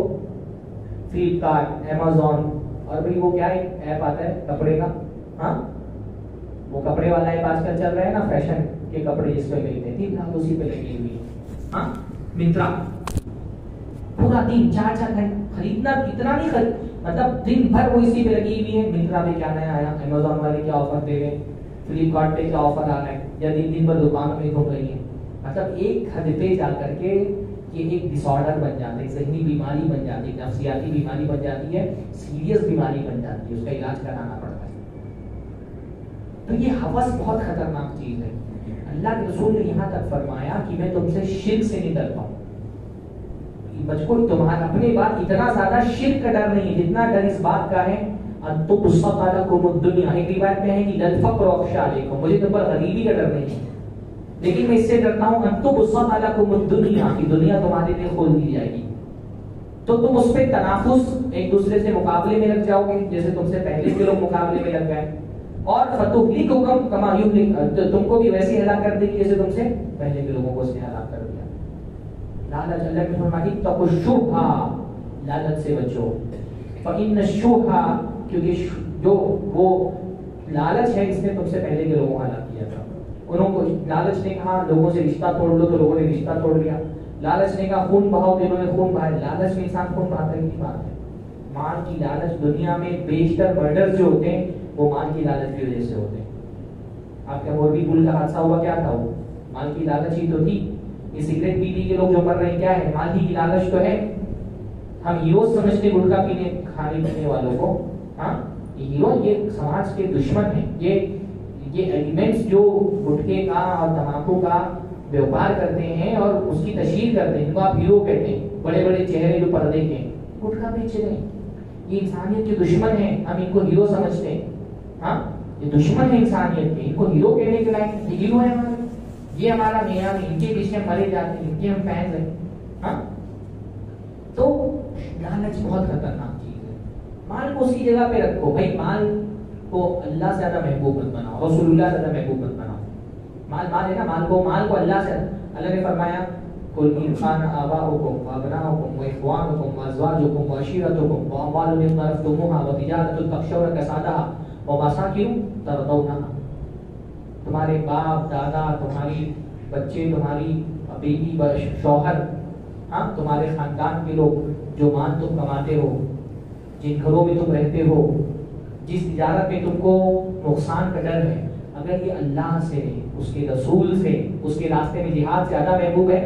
فلپ کارٹ، امیزون، اور بھائی وہ کیا ایپ آتا ہے کپڑے کا. ہاں وہ کپڑے والا ایپ آج کل چل رہا ہے نا، فیشن کے کپڑے جس پہ ملتے ہیں، 3 لاکھ اسی پہ لگی ہوئی ہے. ہاں منترا پورا دن 4 گھنٹے خریدنا، اتنا نہیں خرید، مطلب دن بھر وہ اسی پہ لگی ہوئی ہے. منترا میں کیا نیا آیا، امیزون والے کیا آفر دے رہے، فلپ کارٹ پہ کیا آفر آ رہا ہے، یا دن بھر دکانوں میں گھوم رہی ہے. مطلب ایک حد پہ جا کر کے یہ ایک ڈس آرڈر بن جاتا ہے، ذہنی بیماری بن جاتی ہے، نفسیاتی بیماری بن جاتی ہے، سیریس بیماری بن جاتی ہے، اس کا علاج کرانا پڑتا ہے. تو یہ ہوس بہت خطرناک چیز ہے. اللہ کے رسول نے یہاں تک فرمایا کہ میں تم سے شرک سے نہیں ڈرتا ہوں. مجھ کو تمہارا اپنے بات اتنا زیادہ شرک کا ڈر نہیں جتنا ڈر اس بات کا ہے ان تو بسط علیکم الدنیا. ایک روایت میں ہے کہ للفقر اخشى علیکم، مجھے تم پر غریبی کا ڈر نہیں ہے، لیکن میں اس سے ڈرتا ہوں ان تو بسط علیکم الدنیا، کی دنیا تمہارے لیے کھول دی جائے گی تو تم اس پہ تنافس، ایک دوسرے سے مقابلے میں لگ جاؤ گے جیسے تم سے پہلے کے لوگ مقابلے میں لگ گئے، اور فتہلککم کما یہلک، تم کو بھی ویسے ہلاک کر دے گی جیسے تم سے پہلے کے لوگوں کو اس نے ہلاک کر دیا. لالچ، اللہ نے فرمایا اتقوا الشبہا، لالچ سے بچو. فإن الشبہا، کیونکہ جو وہ لالچ ہے اس نے تم سے پہلے کے لوگوں کو ہلاک کیا تھا. انہوں کو لالچ نے کہا لوگوں سے رشتہ توڑ لو تو لوگوں نے رشتہ توڑ لیا. لالچ نے کہا خون بہاؤ تو انہوں نے خون بہایا. لالچ میں انسان خون بہاتا ہے کی بات ہے. مال کی لالچ، دنیا میں بیشتر مرڈر جو ہوتے ہیں وہ مال کی لالچ کی وجہ سے ہوتے ہیں. آپ کا موربی پل کا حادثہ ہوا، کیا تھا وہ؟ مال کی لالچ ہی تو تھی. یہ سگریٹ پی پی کے لوگ جو مر رہے ہیں کیا ہے؟ مال ہی کی لالچ تو ہے. ہم ہیروز سمجھتے گٹکا پینے کھانے پینے والوں کو. ہاں یہ ہیرو یہ سماج کے دشمن ہیں. یہ ایلیمنٹس جو گٹکے کا اور تمباکو کا ویوپار کرتے ہیں اور اس کی تشہیر کرتے ہیں، ان کو آپ ہیرو کہتے ہیں. بڑے بڑے چہرے جو پردے کے گٹکا بیچ رہے ہیں، یہ انسانیت کے دشمن ہیں، ہم ان کو ہیرو سمجھتے ہیں. ہاں یہ دشمن ہے انسانیت کے، ان کو ہیرو کہنے کے لائق. یہ ہیرو ہے ہمارے، یہ ہمارا معیار ہے، ان کے پیچھے مرے جاتے ہیں، ان کے ہم فینز ہیں. ہاں تو لالچ بہت خطرناک چیز ہے. مال کو اسی جگہ پہ رکھو بھائی. مال کو اللہ سے زیادہ محبوب مت بناؤ، رسول اللہ سے زیادہ محبوب مت بناؤ. مال ہے نا، مال کو اللہ سے، اللہ نے فرمایا قل ان كان آباؤكم وابناؤكم واخوانكم وازواجكم وعشيرتكم واموال اقترفتموها وتجارة تخشون كسادها ومساكن ترضونها. تمہارے باپ دادا، تمہاری بچے، تمہاری بیوی شوہر، ہاں تمہارے خاندان کے لوگ، جو مال تم کماتے ہو، جن گھروں میں تم رہتے ہو، جس تجارت میں تم کو نقصان کا ڈر ہے، اگر یہ اللہ سے، اس کے رسول سے، اس کے راستے میں جہاد زیادہ محبوب ہے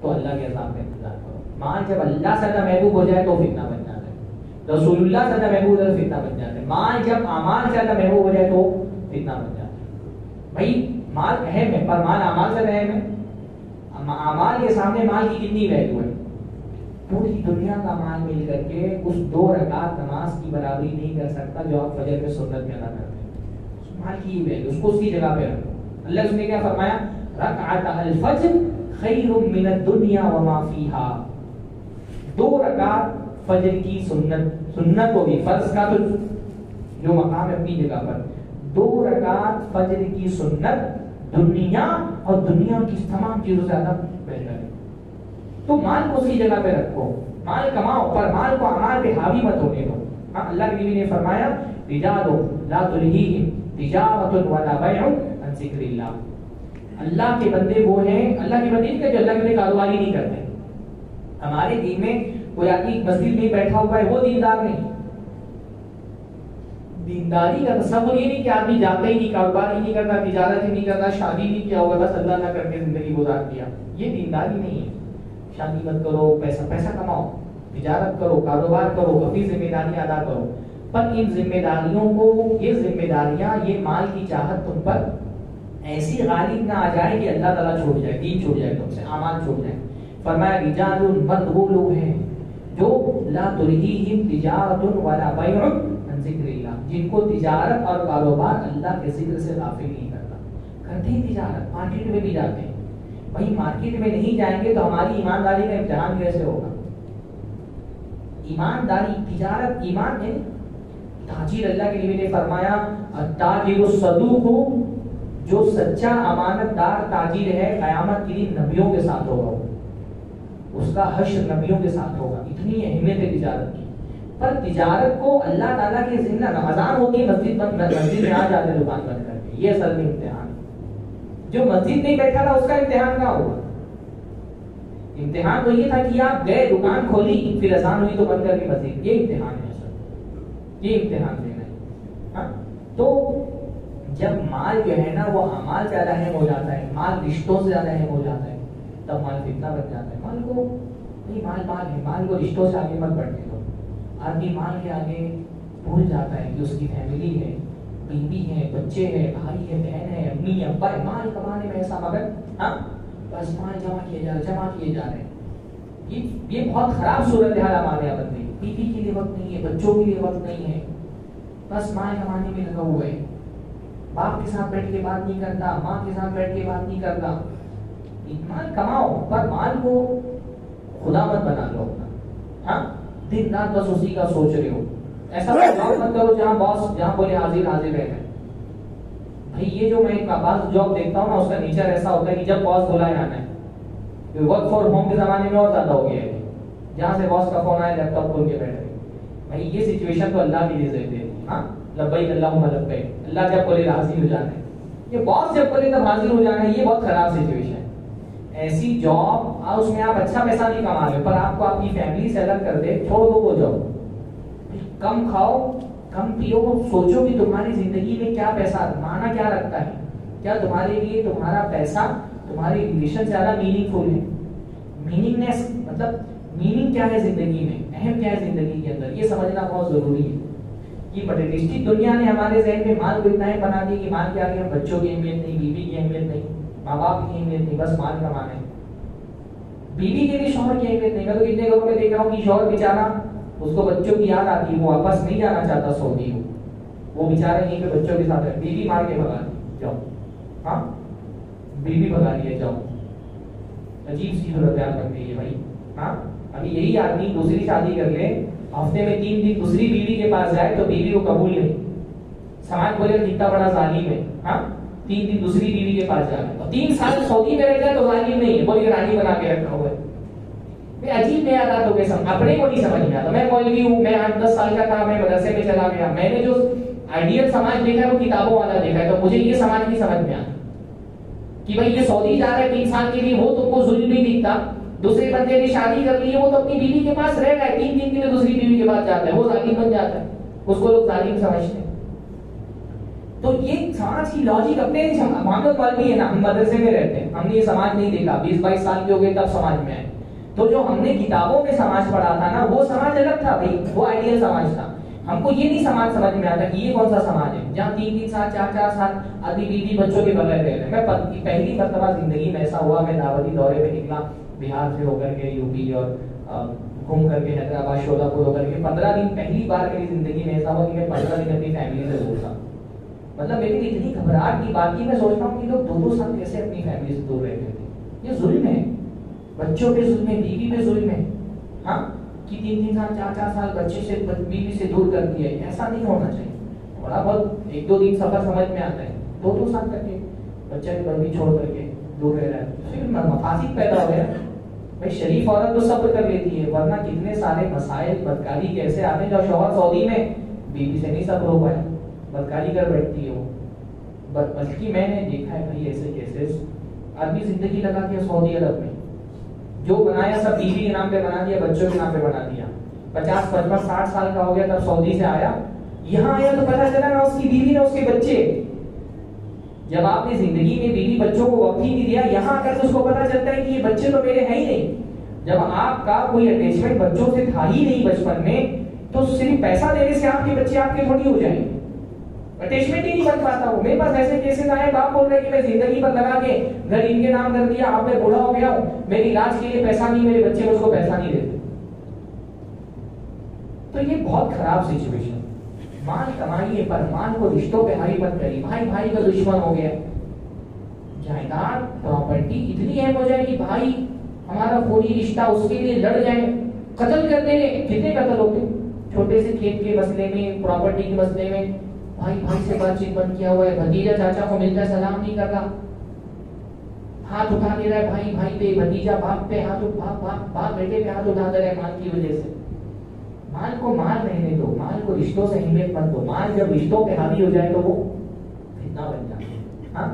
تو اللہ کے عذاب کا انتظار کرو. مال جب اللہ سے زیادہ محبوب ہو جائے تو فتنہ بن جاتا ہے. رسول اللہ سے زیادہ محبوب ہے تو فتنہ بن جاتا ہے. مال جب اعمال سے زیادہ محبوب ہو جائے تو فتنہ بن جاتا ہے. بھائی مال اہم ہے پر مال اعمال سے اہم ہے. اعمال کے سامنے مال کی کتنی ویلیو ہے؟ پوری دنیا کا مال مل کر کے اس 2 رکعت نماز کی برابری نہیں کر سکتا جو آپ فجر میں سنت میں ادا کرتے ہیں. مال کی ویلیو اس کو اسی جگہ پہ رکھو. اللہ اس نے کیا فرمایا؟ رکعت الفجر خیر من الدنیا وما فیہا. 2 رکعت فجر کی سنت ہوگی، فرض کا تو جو مقام ہے اپنی جگہ پر. 2 رکعت فجر کی سنت دنیا اور دنیا کی تمام چیزوں سے زیادہ بہتر ہے. تو مال کو اسی جگہ پہ رکھو. مال کماؤ پر مال کو اعمال پہ حاوی مت ہونے دو. ہاں اللہ کے نبی نے فرمایا رجال لا تلہیہم تجارۃ ولا بیع عن ذکر اللہ، اللہ کے بندے وہ ہیں، اللہ کے بندے جو اللہ کے لیے کاروبار ہی نہیں کرتے. ہمارے دین میں کوئی آدمی مسجد میں بیٹھا ہوا ہے وہ دیندار نہیں. دینداری کا تصور یہ نہیں کہ آدمی جاتا ہی نہیں، کاروبار ہی نہیں کرتا، تجارت ہی نہیں کرتا، شادی نہیں کیا ہوا، بس اللہ نہ کر کے زندگی گزار دیا. یہ دینداری نہیں ہے. شادی مت کرو، پیسہ کماؤ، تجارت کرو، کاروبار کرو، اپنی ذمہ داریاں ادا کرو. پر ان ذمہ داریوں کو، یہ ذمہ داریاں، یہ مال کی چاہت تم پر ایسی غالب نہ آ جائے کہ اللہ تعالیٰ چھوڑ جائے، دین چھوڑ جائے تم سے، اعمال چھوڑ جائے. فرمایا رجال، مرد وہ لوگ ہیں جو لا تلہیہم تجارۃ ولا بیع عن ذکر اللہ، جن کو تجارت اور کاروبار اللہ کے ذکر سے غافل نہیں کرتا. کرتے ہیں تجارت، مارکیٹ میں بھی جاتے ہیں. بھائی مارکیٹ میں نہیں جائیں گے تو ہماری ایمانداری کا امتحان کیسے ہوگا؟ ایمانداری، تجارت ایمان ہے. تاجر، اللہ کے نبی نے فرمایا التاجر الصدوق، جو سچا امانت دار تاجر ہے قیامت کے دن نبیوں کے ساتھ ہوگا، اس کا حشر نبیوں کے ساتھ ہوگا. اتنی اہمیت ہے تجارت کی. پر تجارت کو اللہ تعالیٰ کے ذمہ، رمضان ہوتی مسجد میں آ جاتے دکان بند کر کے، یہ اصل میں امتحان. جو مسجد میں بیٹھا تھا اس کا امتحان کہاں ہوگا؟ امتحان تو یہ تھا کہ آپ گئے، دکان کھولی، پھر اذان ہوئی تو بند کر کے مسجد. یہ امتحان ہے اصل، یہ امتحان دینا ہے. ہاں تو جب مال جو ہے نا وہ اعمال سے زیادہ اہم ہو جاتا ہے، مال رشتوں سے زیادہ اہم ہو جاتا ہے، تب مال فتنہ بن جاتا ہے. مال کو نہیں، مال ہے، مال کو رشتوں سے آگے مت بڑھنے دو. آدمی مال کے آگے بھول جاتا ہے کہ اس کی فیملی ہے، بیوی ہے، بچے ہیں، بھائی ہے، بہن ہے، امی ابا ہے. مال کمانے میں ایسا مگر ہاں بس مال جمع کیے جا رہے ہیں. یہ بہت خراب صورتحال ہمارے یہاں بن گئی. بیوی کے لیے وقت نہیں ہے، بچوں کے لیے وقت نہیں ہے، بس مال کمانے میں لگا ہوا ہے. باپ کے ساتھ بیٹھ کے بات نہیں کرتا، ماں کے ساتھ بیٹھ کے بات نہیں کرتا. مال کماؤ پر مال کو خدا مت بنا لو اپنا. ہاں دن رات بس اسی کا سوچ رہے ہو. ایسا مت کرو جہاں باس جہاں بولے حاضر رہ گئے. بھائی یہ جو میں بعض جاب دیکھتا ہوں نا اس کا نیچر ایسا ہوتا ہے کہ جب باس بلائے آنا ہے. ورک فار ہوم کے زمانے میں اور زیادہ ہو گیا ہے، جہاں سے باس کا فون آیا لیپ ٹاپ کھول کے بیٹھ گئے. بھائی یہ سچویشن تو اللہ کی رضا دے. ہاں لبیک اللہم لبیک، اللہ جب بولے حاضر ہو جانا ہے. یہ باس جب بولے تب حاضر ہو جانا ہے. یہ بہت خراب سچویشن ہے. ایسی جاب اس میں آپ اچھا پیسہ نہیں کما رہے پر آپ کو اپنی فیملی سے الگ کر دے، چھوڑ دو وہ جاب. کم کھاؤ، کم پیو، سوچو کہ تمہاری زندگی میں کیا پیسہ معنی کیا رکھتا ہے. کیا تمہارے لیے تمہارا پیسہ تمہاری ریلیشن سے زیادہ میننگ فل ہے؟ میننگنیس مطلب میننگ کیا ہے زندگی میں، اہم کیا ہے زندگی کے اندر، یہ سمجھنا بہت ضروری ہے. یہ مٹیریلسٹک دنیا نے ہمارے ذہن میں مال کو اتنا ہی بنا دیا کہ مال کے آگے ہم بچوں کی اہمیت نہیں، بیوی کی اہمیت نہیں، ماں باپ کی اہمیت نہیں، بس مال کمانا ہے. بیوی کے لیے شوہر کی اہمیت نہیں. میں تو کتنے گھروں میں دیکھ رہا ہوں کہ شوہر بیچارہ اس کو بچوں کی یاد آتی ہے، وہ واپس نہیں جانا چاہتا سعودی کو، وہ بیچارہ یہیں پہ بچوں کے ساتھ ہے. بیوی مار کے بھگا دی، جاؤ. ہاں بیوی بھگا دی ہے، جاؤ. عجیب سی صورتحال بن گئی ہے بھائی. ہاں ابھی یہی آدمی دوسری شادی کر لے، ہفتے میں 3 دن دوسری بیوی کے پاس جائے تو بیوی کو قبول نہیں. سماج بولے کتنا بڑا ظالم ہے. ہاں 3 دن دوسری بیوی کے پاس جائے اور 3 سال سعودی میں رہ جائے تو ظالم نہیں ہے، بولی رانی بنا کے رکھا ہوا ہے. عجیب نیات ہو گئے، اپنے کو نہیں سمجھ میں آتا. میں مولوی ہوں، میں 8-10 سال کا تھا، میں مدرسے میں چلا گیا، میں نے جو آئیڈیل سماج دیکھا ہے وہ کتابوں والا دیکھا ہے. تو مجھے یہ سماج نہیں سمجھ میں آتا کہ بھائی یہ سعودی جا رہا ہے 3 سال کے لیے، وہ تم کو ظلم نہیں دکھتا. دوسرے بندے نے شادی کر لی ہے، وہ تو اپنی بیوی کے پاس رہ رہا ہے، 3 دن کے لیے دوسری بیوی کے پاس جاتا ہے، وہ ظالم بن جاتا ہے. اس کو لوگ ظالم سمجھتے ہیں. تو یہ سماج کی لاجک اپنے محمد مولوی ہے نا، ہم مدرسے میں رہتے ہیں، ہم نے یہ سماج نہیں دیکھا، 20-22 سال کے ہو گئے تب سماج میں آئے. تو جو ہم نے کتابوں میں سماج پڑھا تھا نا وہ سماج الگ تھا بھائی، وہ آئیڈیل سماج تھا. ہم کو یہ نہیں سماج سمجھ میں آتا کہ یہ کون سا سماج ہے جہاں 3-3 سال 4-4 سال آدمی بیوی بچوں کے بغیر رہ رہے. میں پہلی مرتبہ زندگی میں ایسا ہوا، میں دعوتی دورے پہ نکلا بہار سے ہو کر کے یو پی اور گھوم کر کے حیدرآباد شولہ پور ہو کر کے 15 دن پہلی بار میری زندگی میں ایسا ہوا کہ میں 15 دن اپنی فیملی سے دور تھا. مطلب میری اتنی گھبراہٹ کی بات کی، میں سوچتا ہوں کہ لوگ 2-2 سال کیسے اپنی فیملی سے دور رہتے تھے. یہ ظلم ہے، بچوں پہ ظلم ہے، بیوی پہ ظلم ہے. ہاں کہ 3-3 سال 4-4 سال بچے سے بیوی سے دور کر دیا ہے. ایسا نہیں ہونا چاہیے. تھوڑا بہت 1-2 دن سفر سمجھ میں آتا ہے، 2-2 سال کر کے بچہ کی بیوی چھوڑ کر کے دور رہ رہا ہے، پھر مفاسد پیدا ہو گیا. بھائی شریف عورت تو صبر کر لیتی ہے، ورنہ کتنے سارے مسائل بدکاری کے ایسے آتے ہیں جو شوہر سعودی میں بیوی سے نہیں صبر ہو پائے، بدکاری کر بیٹھتی ہے وہ. بلکہ میں نے دیکھا ہے بھائی ایسے کیسز، آدمی زندگی لگا دیا سعودی عرب میں، جو بنایا سب بیوی کے نام پہ بنا دیا، بچوں کے نام پہ بنا دیا. 50 55 60 سال کا ہو گیا تب سعودی سے آیا، یہاں آیا تو پتا چلا نہ اس کی بیوی نہ اس کے بچے. جب آپ نے زندگی میں بیوی بچوں کو وقت ہی نہیں دیا، یہاں آ کر تو اس کو پتا چلتا ہے کہ یہ بچے تو میرے ہیں ہی نہیں. جب آپ کا کوئی اٹیچمنٹ بچوں سے تھا ہی نہیں بچپن میں، تو صرف پیسہ دینے سے آپ کے بچے آپ کے تھوڑی ہو جائیں گے. اٹیچمنٹ ہی نہیں بن پاتا. ہوں میرے پاس ایسے کیسز آئے، باپ بول رہے کہ میں زندگی پر لگا کے گھر ان کے نام کر دیا، اب میں بوڑھا ہو گیا ہوں، میری علاج کے لیے پیسہ نہیں، میرے بچے مجھ کو پیسہ نہیں دیتے. تو یہ بہت خراب سچویشن. مال کمائیے پر مال کو رشتوں پہ ہائی مت کریے. بھائی بھائی کا دشمن ہو گیا، جائیداد پراپرٹی اتنی اہم ہو جائے کہ بھائی ہمارا کوئی رشتہ اس کے لیے لڑ جائے، قتل کر دیں. کتنے قتل ہوتے چھوٹے سے کھیت کے مسئلے میں، پراپرٹی کے مسئلے میں. بھائی بھائی سے بات چیت بند کیا ہوا ہے، بھتیجا چاچا کو ملتا ہے سلام نہیں کر رہا، ہاتھ اٹھا دے رہا ہے بھائی بھائی پہ، بھتیجا باپ پہ ہاتھ، باپ بیٹے پہ ہاتھ اٹھا دے رہا ہے مال کی وجہ سے. مال کو مال رہنے دو، مال کو رشتوں سے اہمیت مت دو. مال جب رشتوں پہ حاوی ہو جائے تو وہ فتنہ بن جاتا ہے. ہاں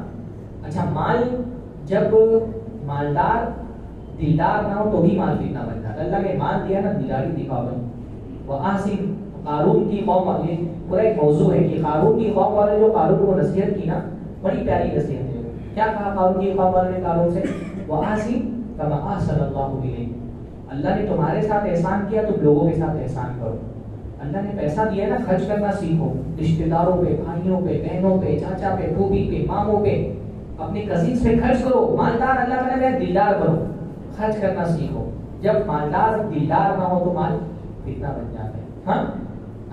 اچھا، مال جب مالدار دلدار نہ ہو تو بھی مال فتنہ بن جاتا ہے. اللہ نے مال دیا نا، دلداری دکھاؤ. وہ آسم قارون کی قوم، یہ پورا ایک موضوع ہے کہ قارون کی قوم والے جو قارون کو نصیحت کی نا، بڑی پیاری نصیحت ہے. کیا کہا قارون کی قوم والے نے قارون سے؟ وَآسِم كَمَا أَحْسَنَ اللَّهُ إِلَيْكَ، اللہ نے تمہارے ساتھ احسان کیا تو لوگوں کے ساتھ احسان کرو. اللہ نے پیسہ دیا نا، خرچ کرنا سیکھو. رشتہ داروں پہ، بھائیوں پہ، بہنوں پہ، چاچا پہ، پھوپھی پہ، ماموں پہ، اپنے کزنس پہ خرچ کرو. مالدار اللہ تعالیٰ نے دلدار بنو، خرچ کرنا سیکھو. جب مالدار دلدار نہ ہو تو مال فتنہ بن جاتا ہے. ہاں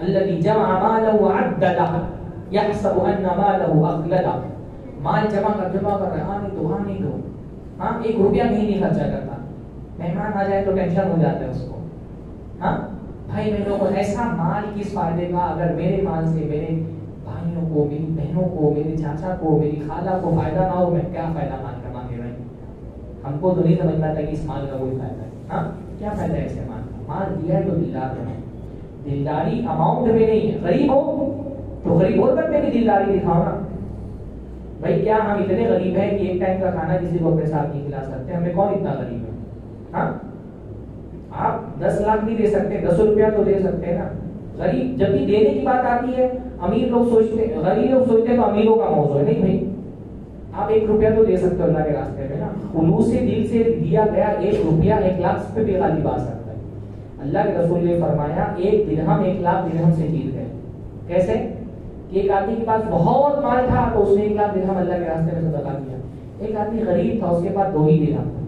الذی جمع مالہ وعددہ یحسب ان مالہ اخلدہ، مال جمع کر رہا ہے، آنے دو. ہاں 1 روپیہ کہیں نہیں خرچہ کرتا. مہمان آ جائے تو ٹینشن ہو جاتا ہے اس کو. ہاں بھائی بہنوں کو ایسا مال کس فائدے کا؟ اگر میرے مال سے میرے بھائیوں کو، میری بہنوں کو، میرے چاچا کو، میری خالہ کو فائدہ نہ ہو، میں کیا فائدہ مال کما کے؟ بھائی ہم کو تو نہیں سمجھ پاتا کہ اس مال کا کوئی فائدہ ہے. ہاں کیا فائدہ ہے ایسے مال کا؟ مال دیا ہے تو دلدار بنو. دلداری اماؤنٹ میں نہیں ہے. غریب ہو تو غریب اور بننے کی دلداری دکھاؤ نا. بھائی کیا ہم اتنے غریب ہیں کہ ایک ٹائم کا کھانا کسی کو اپنے ساتھ نہیں کھلا سکتے؟ ہمیں کون اتنا غریب ہے؟ ہاں آپ 10 لاکھ نہیں دے سکتے، 10 روپیہ تو دے سکتے ہیں نا. غریب جب بھی دینے کی بات آتی ہے، امیر لوگ سوچتے، غریب لوگ سوچتے ہیں تو امیروں کا موضوع ہے. نہیں بھائی، آپ 1 روپیہ تو دے سکتے ہو اللہ کے راستے میں نا. خلوص دل سے دیا گیا 1 روپیہ 1 لاکھ پہ بھی غالب آ سکتا ہے. اللہ کے رسول نے فرمایا 1 درہم 1 لاکھ درہم سے جیت گئے. کیسے؟ کہ ایک آدمی کے پاس بہت مال تھا تو اس نے 1 لاکھ درہم اللہ کے راستے میں صدقہ کیا. ایک آدمی غریب تھا، اس کے پاس 2 ہی درہم تھا،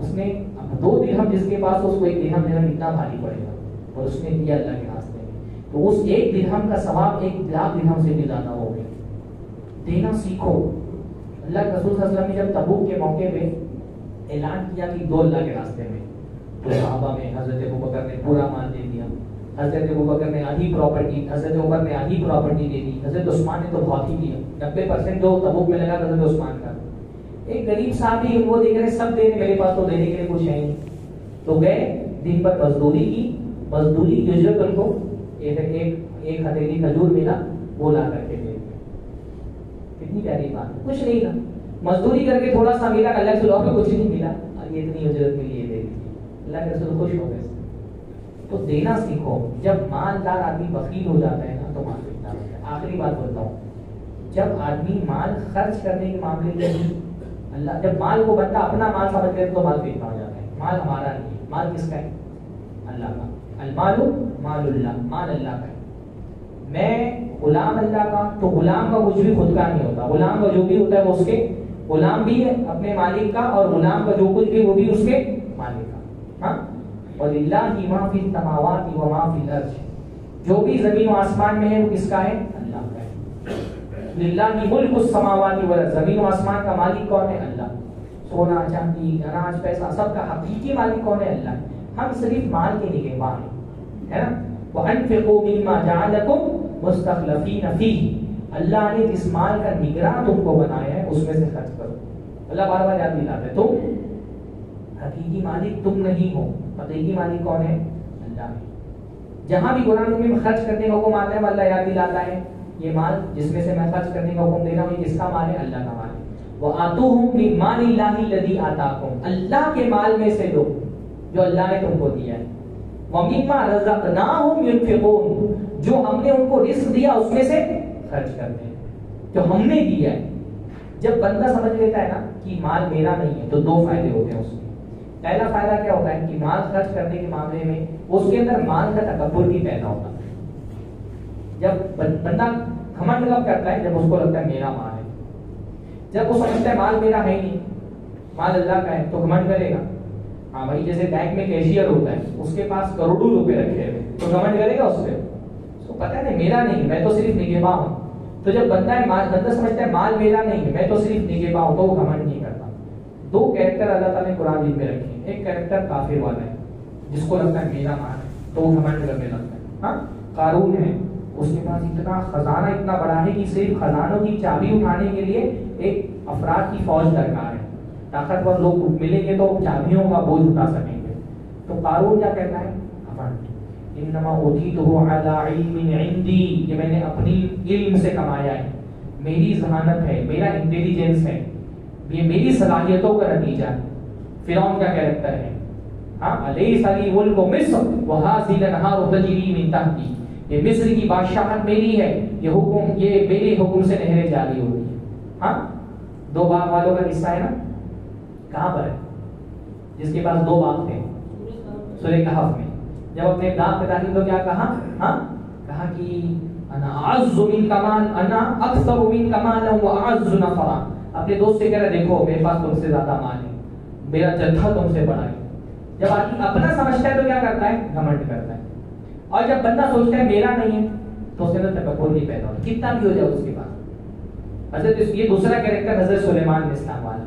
اس نے 2 درہم جس کے پاس، اس کو 1 درہم دینا کتنا بھاری پڑے گا، اور اس نے دیا اللہ کے راستے میں. تو اس 1 درہم کا ثواب 1 لاکھ درہم سے بھی زیادہ ہو گیا. دینا سیکھو. اللہ کے رسول صلی اللہ علیہ وسلم نے جب تبوک کے موقع پہ اعلان کیا کہ دو اللہ کے راستے میں، تو صحابہ میں حضرت ابوبکر نے پورا مال دے دیا، حضرت ابوبکر نے آدھی پراپرٹی، حضرت عمر نے آدھی پراپرٹی دے دی، حضرت عثمان نے تو بہت ہی دیا. 90% جو تبوک میں لگا حضرت عثمان کا. ایک غریب صاحب ہی وہ دیکھ رہے سب دینے، میرے پاس تو دینے کے لیے کچھ ہے نہیں. تو گئے دن پر مزدوری کی، مزدوری کی اجرت ان کو ایک ہتھیلی کھجور ملا، وہ لا کر کے دے دیا. کتنی پیاری بات ہے. کچھ نہیں تھا، مزدوری کر کے تھوڑا سا ملا، اللہ کے لوگ کچھ نہیں ملا، اور یہ اتنی اجرت ملی ہے دے دیجیے. اللہ کے رسول خوش ہو گئے. تو دینا سیکھو. جب مالدار آدمی بخیل ہو جاتا ہے نا تو مال فتنہ ہوتا ہے. آخری بات بولتا ہوں، جب آدمی مال خرچ کرنے کے معاملے میں اللہ، جب مال کو بندہ اپنا مال سمجھ لے تو مال فتنہ ہو جاتا ہے. مال ہمارا نہیں ہے، مال کس کا ہے؟ اللہ کا. المال مال اللہ، مال اللہ کا ہے. میں غلام اللہ کا، تو غلام کا کچھ بھی خود کا نہیں ہوتا. غلام کا جو بھی ہوتا ہے وہ اس کے، غلام بھی ہے اپنے مالک کا، اور غلام کا جو کچھ بھی وہ بھی اس کے مالک کا. ہاں وَلِلَّهِ مَا فِي السَّمَاوَاتِ وَمَا فِي الْأَرْضِ، جو بھی زمین و آسمان میں ہے وہ کس کا ہے؟ اللہ کا ہے. لِلَّهِ مُلْكُ السَّمَاوَاتِ وَالْأَرْضِ، زمین و آسمان کا مالک کون ہے؟ اللہ. سونا چاندی اناج پیسہ سب کا حقیقی مالک کون ہے؟ اللہ. ہم صرف مال کے نگہبان ہیں، ہے نا. وَأَنفِقُوا مِمَّا جَعَلَكُمْ مُسْتَخْلَفِينَ فِيهِ، اللہ نے جس مال کا نگراں تم کو بنایا ہے اس میں سے خرچ کرو. اللہ بار بار یاد دلاتا ہے تم حقیقی مالک تم نہیں ہو، حقیقی مالک کون ہے؟ اللہ ہے۔ جہاں بھی قرآن میں خرچ کرنے کا حکم آتا ہے وہ اللہ یاد دلاتا ہے یہ مال جس میں سے میں خرچ کرنے کا حکم دے رہا ہوں یہ کس کا مال ہے؟ اللہ کا مال ہے۔ وَآتُوهُم مِّن مَالِ اللَّهِ الَّذِي آتَاكُمْ، اللہ کے مال میں سے دو جو اللہ نے تم کو دیا ہے۔ وَمِمَّا رَزَقْنَاهُمْ يُنْفِقُونَ، جو ہم نے ان کو رزق دیا اس میں سے خرچ کرتے ہیں، جو ہم نے دیا ہے۔ جب بندہ سمجھ لیتا ہے نا کہ مال میرا نہیں ہے تو دو فائدے ہوتے ہیں اس میں۔ پہلا فائدہ کیا ہوتا ہے کہ مال خرچ کرنے کے معاملے میں اس کے اندر مال کا تکبر بھی پیدا ہوتا ہے۔ جب بندہ گھمنڈ کب کرتا ہے؟ جب اس کو لگتا ہے میرا مال ہے۔ جب وہ سمجھتا ہے مال میرا ہے نہیں، مال اللہ کا ہے، تو گھمنڈ کرے گا۔ ہاں بھائی، جیسے بینک میں کیشیئر ہوتا ہے، اس کے پاس کروڑوں روپے رکھے ہوئے تو گھمنڈ کرے گا اس پہ؟ اس کو پتا ہے میرا نہیں، میں تو صرف نگہباں ہوں۔ تو جب بندہ سمجھتا ہے مال میرا نہیں ہے، میں تو صرف نگہباں ہوں، تو وہ گھمنڈ نہیں کرتا۔ دو کیریکٹر اللہ تعالیٰ نے قرآن میں رکھے ہیں۔ ایک کیریکٹر کافر والا ہے جس کو لگتا ہے میرا مال ہے تو وہ گھمنڈ کرنے لگتا ہے۔ ہاں، قارون ہے، اس کے پاس اتنا خزانہ اتنا بڑا ہے کہ صرف خزانوں کی چابی اٹھانے کے لیے ایک افراد کی فوج درکار ہے، طاقتور لوگ ملیں گے تو چابیوں کا بوجھ اٹھا سکیں گے۔ تو قارون کیا کہتا ہے؟ انما اوتیتہ علی علم عندی، یہ میں نے اپنی علم سے کمایا ہے، میری ذہانت ہے، میرا انٹیلیجنس ہے، یہ میری صلاحیتوں کا نتیجہ ہے۔ فرعون کا کیریکٹر ہے، ہاں، الیس لی ملک مصر وہذہ الانہار تجری من تحتی، یہ مصر کی بادشاہت میری ہے، یہ میرے حکم سے نہریں جاری ہو رہی ہیں۔ ہاں، دو باغ والوں کا قصہ ہے نا، کہاں پر ہے؟ جس کے پاس دو باغ تھے، سورہ کہف میں۔ جب اپنے باغ پہ داخل تو کیا کہا؟ ہاں، کہا کہ انا اعز من کمال، انا اکثر من کمالا واعز نفرا۔ اپنے دوست سے کہہ رہا دیکھو میرے پاس تم سے زیادہ مال ہے، میرا جتھا تم سے بڑا ہے۔ جب آدمی اپنا سمجھتا ہے تو کیا کرتا ہے؟ گھمنڈ کرتا ہے۔ اور جب بندہ سوچتا ہے میرا نہیں ہے تو اس کے اندر تکبر نہیں پیدا ہوتا، کتنا بھی ہو جائے اس کے پاس۔ حضرت یہ دوسرا کیریکٹر حضرت سلیمان علیہ السلام والا،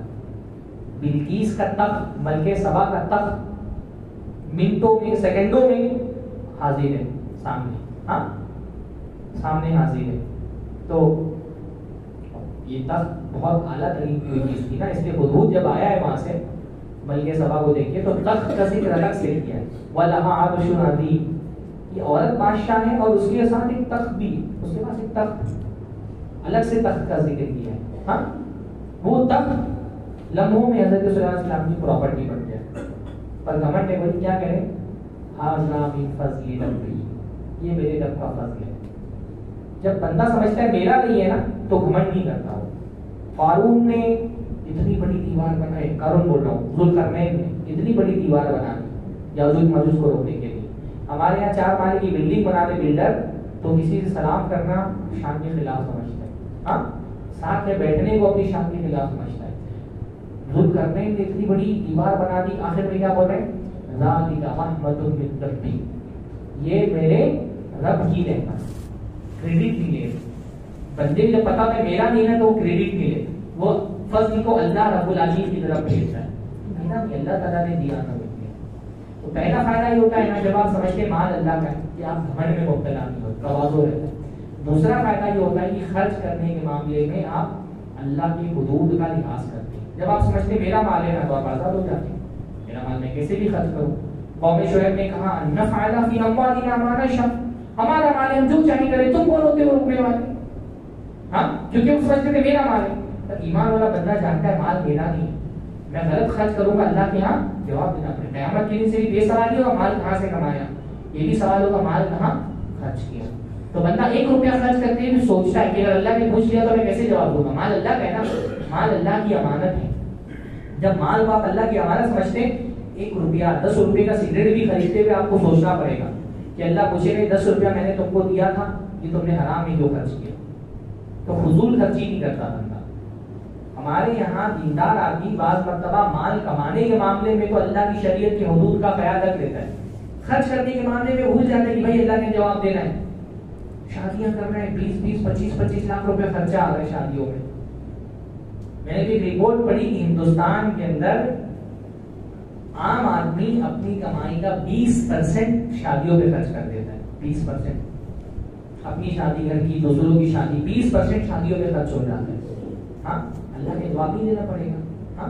بلقیس کا تخت، ملکہ سبا کا تخت منٹوں میں سیکنڈوں میں حاضر ہے سامنے، ہاں سامنے حاضر ہے۔ تو یہ تخت بہت اعلیٰ ترین چیز تھی نا، اس لیے حدود جب آیا ہے وہاں سے ملکہ سبا کو دیکھیے تو تخت کا ذکر الگ سے کیا ہے، وَلَهَا عَرْشٌ عَظِيمٌ، یہ عورت بادشاہ ہے اور اس کے ساتھ ایک تخت بھی، اس کے پاس ایک تخت، الگ سے تخت کا ذکر کیا ہے۔ ہاں، وہ تخت لمحوں میں حضرت صلی اللہ علیہ وسلم کی پراپرٹی بن گیا، پر گھمنڈ ہے کوئی کیا کرے؟ ھذا من فضل ربی، یہ میرے رب کا فضل ہے۔ جب بندہ سمجھتا ہے میرا نہیں ہے نا تو گھمنڈ نہیں کرتا ہو۔ قارون نے اتنی بڑی دیوار بنائی، قارون بول رہا ہوں، ذوالقرنین نے اتنی بڑی دیوار بنا دی یاجوج ماجوج کو روکنے کے لیے۔ ہمارے یہاں 4 مالے کی بلڈنگ بنا دے بلڈر تو کسی سے سلام کرنا شان کے خلاف سمجھتا ہے، ہاں، ساتھ میں بیٹھنے کو اپنی شان کے خلاف سمجھتا ہے۔ ذوالقرنین نے اتنی بڑی دیوار بنا دی، آخر میں کیا بول رہے ہیں؟ ذالک رحمۃ من ربی، یہ میرے رب کی رحمت، کریڈٹ ملے بندے کو، جب پتا ہے میرا نہیں ہے تو وہ کریڈٹ ملے، وہ فضل کو اللہ رب العالمین کی طرف بھیجتا ہے، میرا بھی اللہ تعالیٰ نے دیا تھا۔ تو پہلا فائدہ یہ ہوتا ہے نا جب آپ سمجھتے مال اللہ کا ہے کہ آپ گھمنڈ میں مبتلا نہیں ہوتے، تواضع رہتا ہے۔ دوسرا فائدہ یہ ہوتا ہے کہ خرچ کرنے کے معاملے میں آپ اللہ کی حدود کا لحاظ کرتے ہیں۔ جب آپ سمجھتے میرا مال ہے نا تو آپ آزاد ہو جاتے ہیں، میرا مال میں کیسے بھی خرچ کروں۔ قوم شعیب نے کہا نفعل فی اموالنا ما نشاء، ہمارا مال ہے ہم جو چاہیے کریں، تم کون ہوتے ہو روکنے والے؟ ہاں، کیونکہ وہ سمجھتے تھے میرا مال ہے۔ پر ایمان والا بندہ جانتا ہے مال میرا نہیں ہے، میں غلط خرچ کروں گا اللہ کے یہاں جواب دینا پڑے۔ قیامت کے دن سے بھی یہ سوال نہیں ہوگا مال کہاں سے کمایا، یہ بھی سوال ہوگا مال کہاں خرچ کیا۔ تو بندہ 1 روپیہ خرچ کرتے ہوئے سوچتا ہے کہ اگر اللہ نے پوچھ لیا تو میں کیسے جواب دوں گا، مال اللہ کا ہے نا، مال اللہ کی امانت ہے۔ جب مال کو آپ اللہ کی امانت سمجھتے ہیں، 1 روپیہ 10 روپے کا سگریٹ بھی خریدتے ہوئے آپ کو سوچنا پڑے گا کہ اللہ پوچھے گا 10 روپیہ میں نے تم کو دیا تھا، یہ تم نے حرام میں کیوں خرچ کیا۔ تو فضول خرچی نہیں کرتا بندہ۔ ہمارے یہاں دیندار آدمی بعض مرتبہ مال کمانے کے معاملے میں تو اللہ کی شریعت کی حدود کا خیال رکھ لیتا ہے، خرچ کرنے کے معاملے میں بھول جاتا ہے کہ بھائی اللہ نے جواب دینا ہے۔ شادیاں کر رہے ہیں، 20 25 لاکھ روپے خرچہ آ رہا ہے شادیوں میں۔ میں نے ایک رپورٹ پڑھی کہ ہندوستان کے اندر عام آدمی اپنی کمائی کا 20% شادیوں پہ خرچ کر دیتا ہے، 20%۔ اپنی شادی گھر کی، دوسروں کی شادی، 20% شادیوں پہ خرچ ہو جاتا ہے۔ ہاں، اللہ نے جواب ہی دینا پڑے گا۔ ہاں،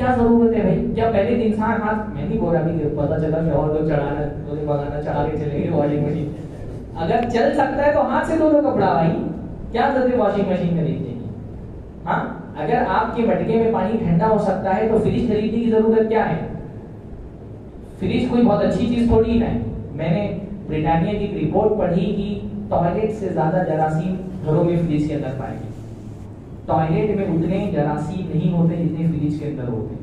کیا ضرورت ہے بھائی؟ جب پہلے دن انسان ہاتھ، میں نہیں بول رہا کہ پتا چلا شوہر کو چڑھانا چڑھا کے چلے گئے واشنگ مشین، اگر چل سکتا ہے تو ہاتھ سے دھو لو کپڑا بھائی، کیا ضرورت ہے واشنگ مشین خریدنے کی؟ ہاں اگر آپ کے مٹکے میں پانی ٹھنڈا ہو سکتا ہے تو فریج خریدنے کی ضرورت کیا ہے؟ فریج کوئی بہت اچھی چیز تھوڑی ہے. میں نے بریٹانیہ کی ایک رپورٹ پڑھی کہ ٹوائلٹ سے زیادہ جراثیم گھروں میں فریج کے اندر پائے گئے. ٹوائلٹ میں اتنے جراثیم نہیں ہوتے جتنے فریج کے اندر ہوتے.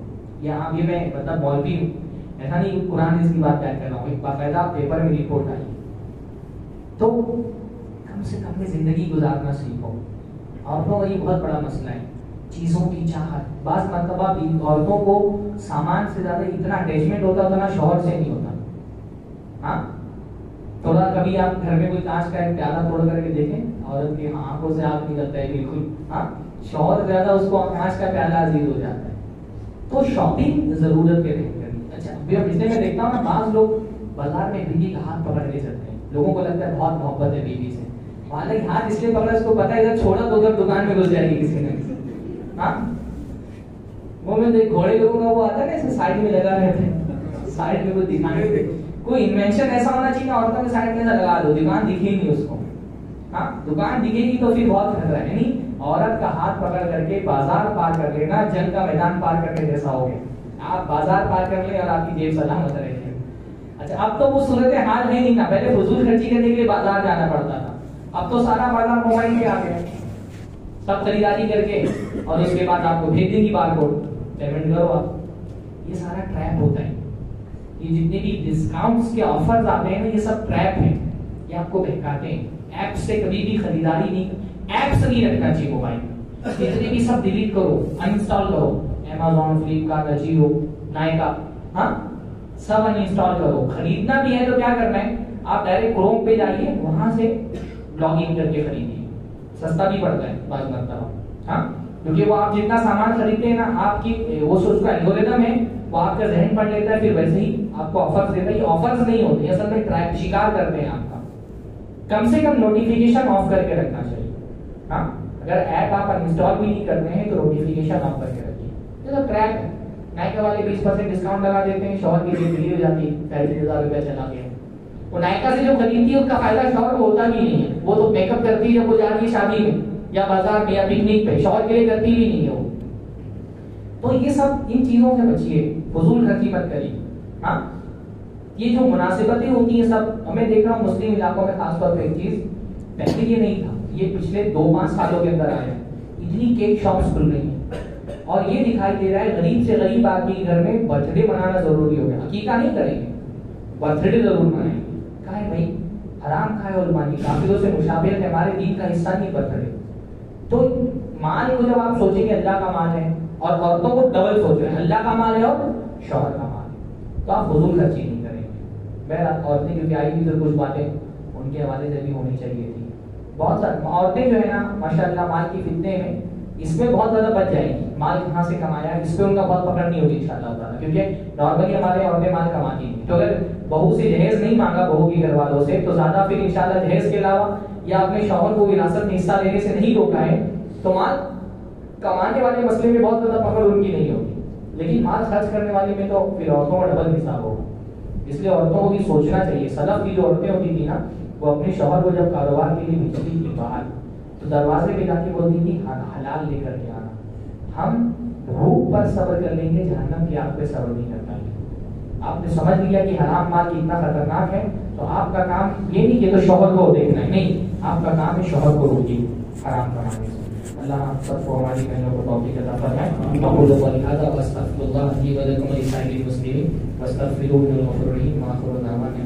یہاں بھی میں مطلب مولوی ہوں، ایسا نہیں کہ قرآن اس کی بات بیان کر رہا ہوں، ایک باقاعدہ پیپر میں رپورٹ آئی. تو کم سے کم میں زندگی گزارنا سیکھو. عورتوں کا یہ بہت بڑا مسئلہ ہے، چیزوں کی چاہت. بعض مرتبہ عورتوں کو سامان سے زیادہ اتنا اٹیچمنٹ ہوتا اتنا شوہر سے نہیں ہوتا. ہاں تھوڑا کبھی آپ گھر میں کوئی کانچ کا ایک پیالہ توڑ کر کے دیکھیں، عورت کی آنکھوں سے آنکھ نکلتا ہے بالکل. ہاں شوہر زیادہ اس کو کانچ کا پیالہ عزیز ہو جاتا ہے. تو شاپنگ ضرورت کے رہے کرنی. اچھا پچھلے میں دیکھتا ہوں نا، بعض لوگ بازار میں بیوی کا ہاتھ پکڑ کے چلتے ہیں، لوگوں کو لگتا ہے بہت محبت ہے بیوی سے، حالانکہ ہاتھ اس لیے پکڑا اس کو پتا ہے ادھر چھوڑا تو ادھر دکان میں گھس جائے گی کسی نے. ہاں وہ میں دیکھ گھوڑے لوگوں کا وہ آتا ہے نا ایسے سائڈ میں لگا رہتے ہیں، سائڈ میں کوئی دکھانے کوئی انوینشن ایسا ہونا چاہیے عورتوں کے سائڈ میں لگا دو، دکان دکھے نہیں اس کو. ہاں دکان دکھے گی تو پھر بہت خطرہ ہے. یعنی عورت کا ہاتھ پکڑ کر کے بازار پار کر لینا جنگ کا میدان پار کرنے جیسا ہو گیا. آپ بازار پار کر لیں اور آپ کی جیب سلامت رہے. اچھا اب تو وہ صورت حال ہے نہیں نا، پہلے فضول خرچی کرنے کے لیے بازار جانا پڑتا تھا، اب تو سارا بازار موبائل پہ آ گیا. سب خریداری کر کے اور اس کے بعد آپ کو بھیج دیں گی بار کوڈ، پیمنٹ کرو آپ. یہ سارا ٹریپ ہوتا ہے. یہ جتنے بھی ڈسکاؤنٹس کے آفرز آتے ہیں نا یہ سب ٹریپ ہیں، یہ آپ کو بہکاتے ہیں. ایپ سے کبھی بھی خریداری نہیں، ایپس نہیں رکھنا چاہیے موبائل میں. جتنے بھی سب ڈیلیٹ کرو، انسٹال کرو. Amazon، فلپکارٹ، اجیو، نائکا، ہاں سب انسٹال کرو. خریدنا بھی ہے تو کیا کرنا ہے، آپ ڈائریکٹ کروم پہ جائیے، وہاں سے لاگ ان کر کے خریدیے. سستا بھی پڑتا ہے بعض مرتبہ. ہاں کیونکہ وہ آپ جتنا سامان خریدتے ہیں نا، آپ کی وہ اس کا الگورتھم ہے وہ آپ کا ذہن پڑھ لیتا ہے، پھر ویسے ہی آپ کو آفرز دیتا ہے. یہ آفرز نہیں ہوتے، اصل میں ٹریپ شکار کرتے ہیں آپ کا. کم سے کم نوٹیفیکیشن آف کر کے رکھنا چاہیے. ہاں اگر ایپ آپ انسٹال بھی نہیں کرتے ہیں تو نوٹیفیکیشن آف کر کے رکھیے. یہ تو ٹریپ ہے. نائکا والے 20% ڈسکاؤنٹ لگا دیتے ہیں، شوہر کی جیب فری ہو جاتی ہے، 35,000 روپیہ چلا گیا. وہ نائکا سے جو خریدتی ہے اس کا فائدہ شوہر کو ہوتا بھی نہیں ہے. وہ تو میک اپ کرتی ہے جب وہ جا رہی ہے شادی میں یا بازار میں یا پکنک پہ، شوہر کے لیے کرتی بھی نہیں ہے وہ. تو یہ سب ان چیزوں سے بچیے، فضول خرچی مت کریے. ہاں یہ جو مناسبتیں ہوتی ہیں سب، میں دیکھ رہا ہوں مسلم علاقوں میں خاص طور پہ ایک چیز پہلے یہ نہیں تھا، یہ پچھلے 2-5 سالوں کے اندر آیا. اتنی کیک شاپس کھل رہی ہیں اور یہ دکھائی دے رہا ہے غریب سے غریب آدمی کے گھر میں برتھ ڈے منانا ضروری ہو گیا. عقیقہ نہیں کریں گے، برتھ ڈے ضرور منائیں گے. کہا ہے بھائی حرام کھائے اور مانی کافروں سے مشابہت ہے، ہمارے دین کا حصہ نہیں برتھ ڈے. تو مال کو جب آپ سوچیں گے اللہ کا مال ہے، اور عورتوں کو ڈبل سوچ رہے ہیں اللہ کا مال ہے اور شوہر کا مال ہے، تو آپ فضول خرچی نہیں کریں گے. بہرحال عورتیں کیونکہ آئی بھی تو کچھ باتیں ان کے حوالے سے بھی ہونی چاہیے تھی. بہت ساری عورتیں جو ہے نا ماشاء اللہ مال کی فتنے میں اس میں بہت زیادہ بچ جائیں گی. مال کہاں سے کمایا ہے اس پہ ان کا بہت پکڑ نہیں ہوگی انشاءاللہ تعالیٰ، کیونکہ نارملی ہمارے عورتیں مال کماتی ہیں. تو اگر بہو سے جہیز نہیں مانگا بہو کی گھر والوں سے تو زیادہ پھر انشاءاللہ جہیز کے علاوہ یا اپنے شوہر کو وراثت میں حصہ لینے سے نہیں روکا ہے تو مال کمانے والے مسئلے میں بہت زیادہ پکڑ ان کی نہیں ہوگی. لیکن مال خرچ کرنے والے میں تو پھر عورتوں کا ڈبل حساب ہوگا. اس لیے عورتوں کو بھی سوچنا چاہیے. سلف کی جو عورتیں ہوتی تھی نا وہ اپنے شوہر کو جب کاروبار کے لیے بھیجتی تھی باہر تو دروازے پہ جا کے بولتی تھی حلال لے کر کے آنا. ہم بھوک پر صبر کر لیں گے، جہنم کی آگ پہ صبر نہیں کر پائیں گے. آپ نے سمجھ لیا کہ حرام مال کتنا خطرناک ہے، تو آپ کا کام یہ نہیں کہ تو شوہر کو دیکھنا ہے، نہیں آپ کا کام ہے شوہر کو روکیے حرام کمانے سے. اللہ ہم سب کو ہماری بہنوں کو توفیق عطا فرمائے. اقول قولی ھذا واستغفر اللہ لي ولکم ولسائر المسلمین واستغفروہ انہ غفور رحیم. وآخر دعوانا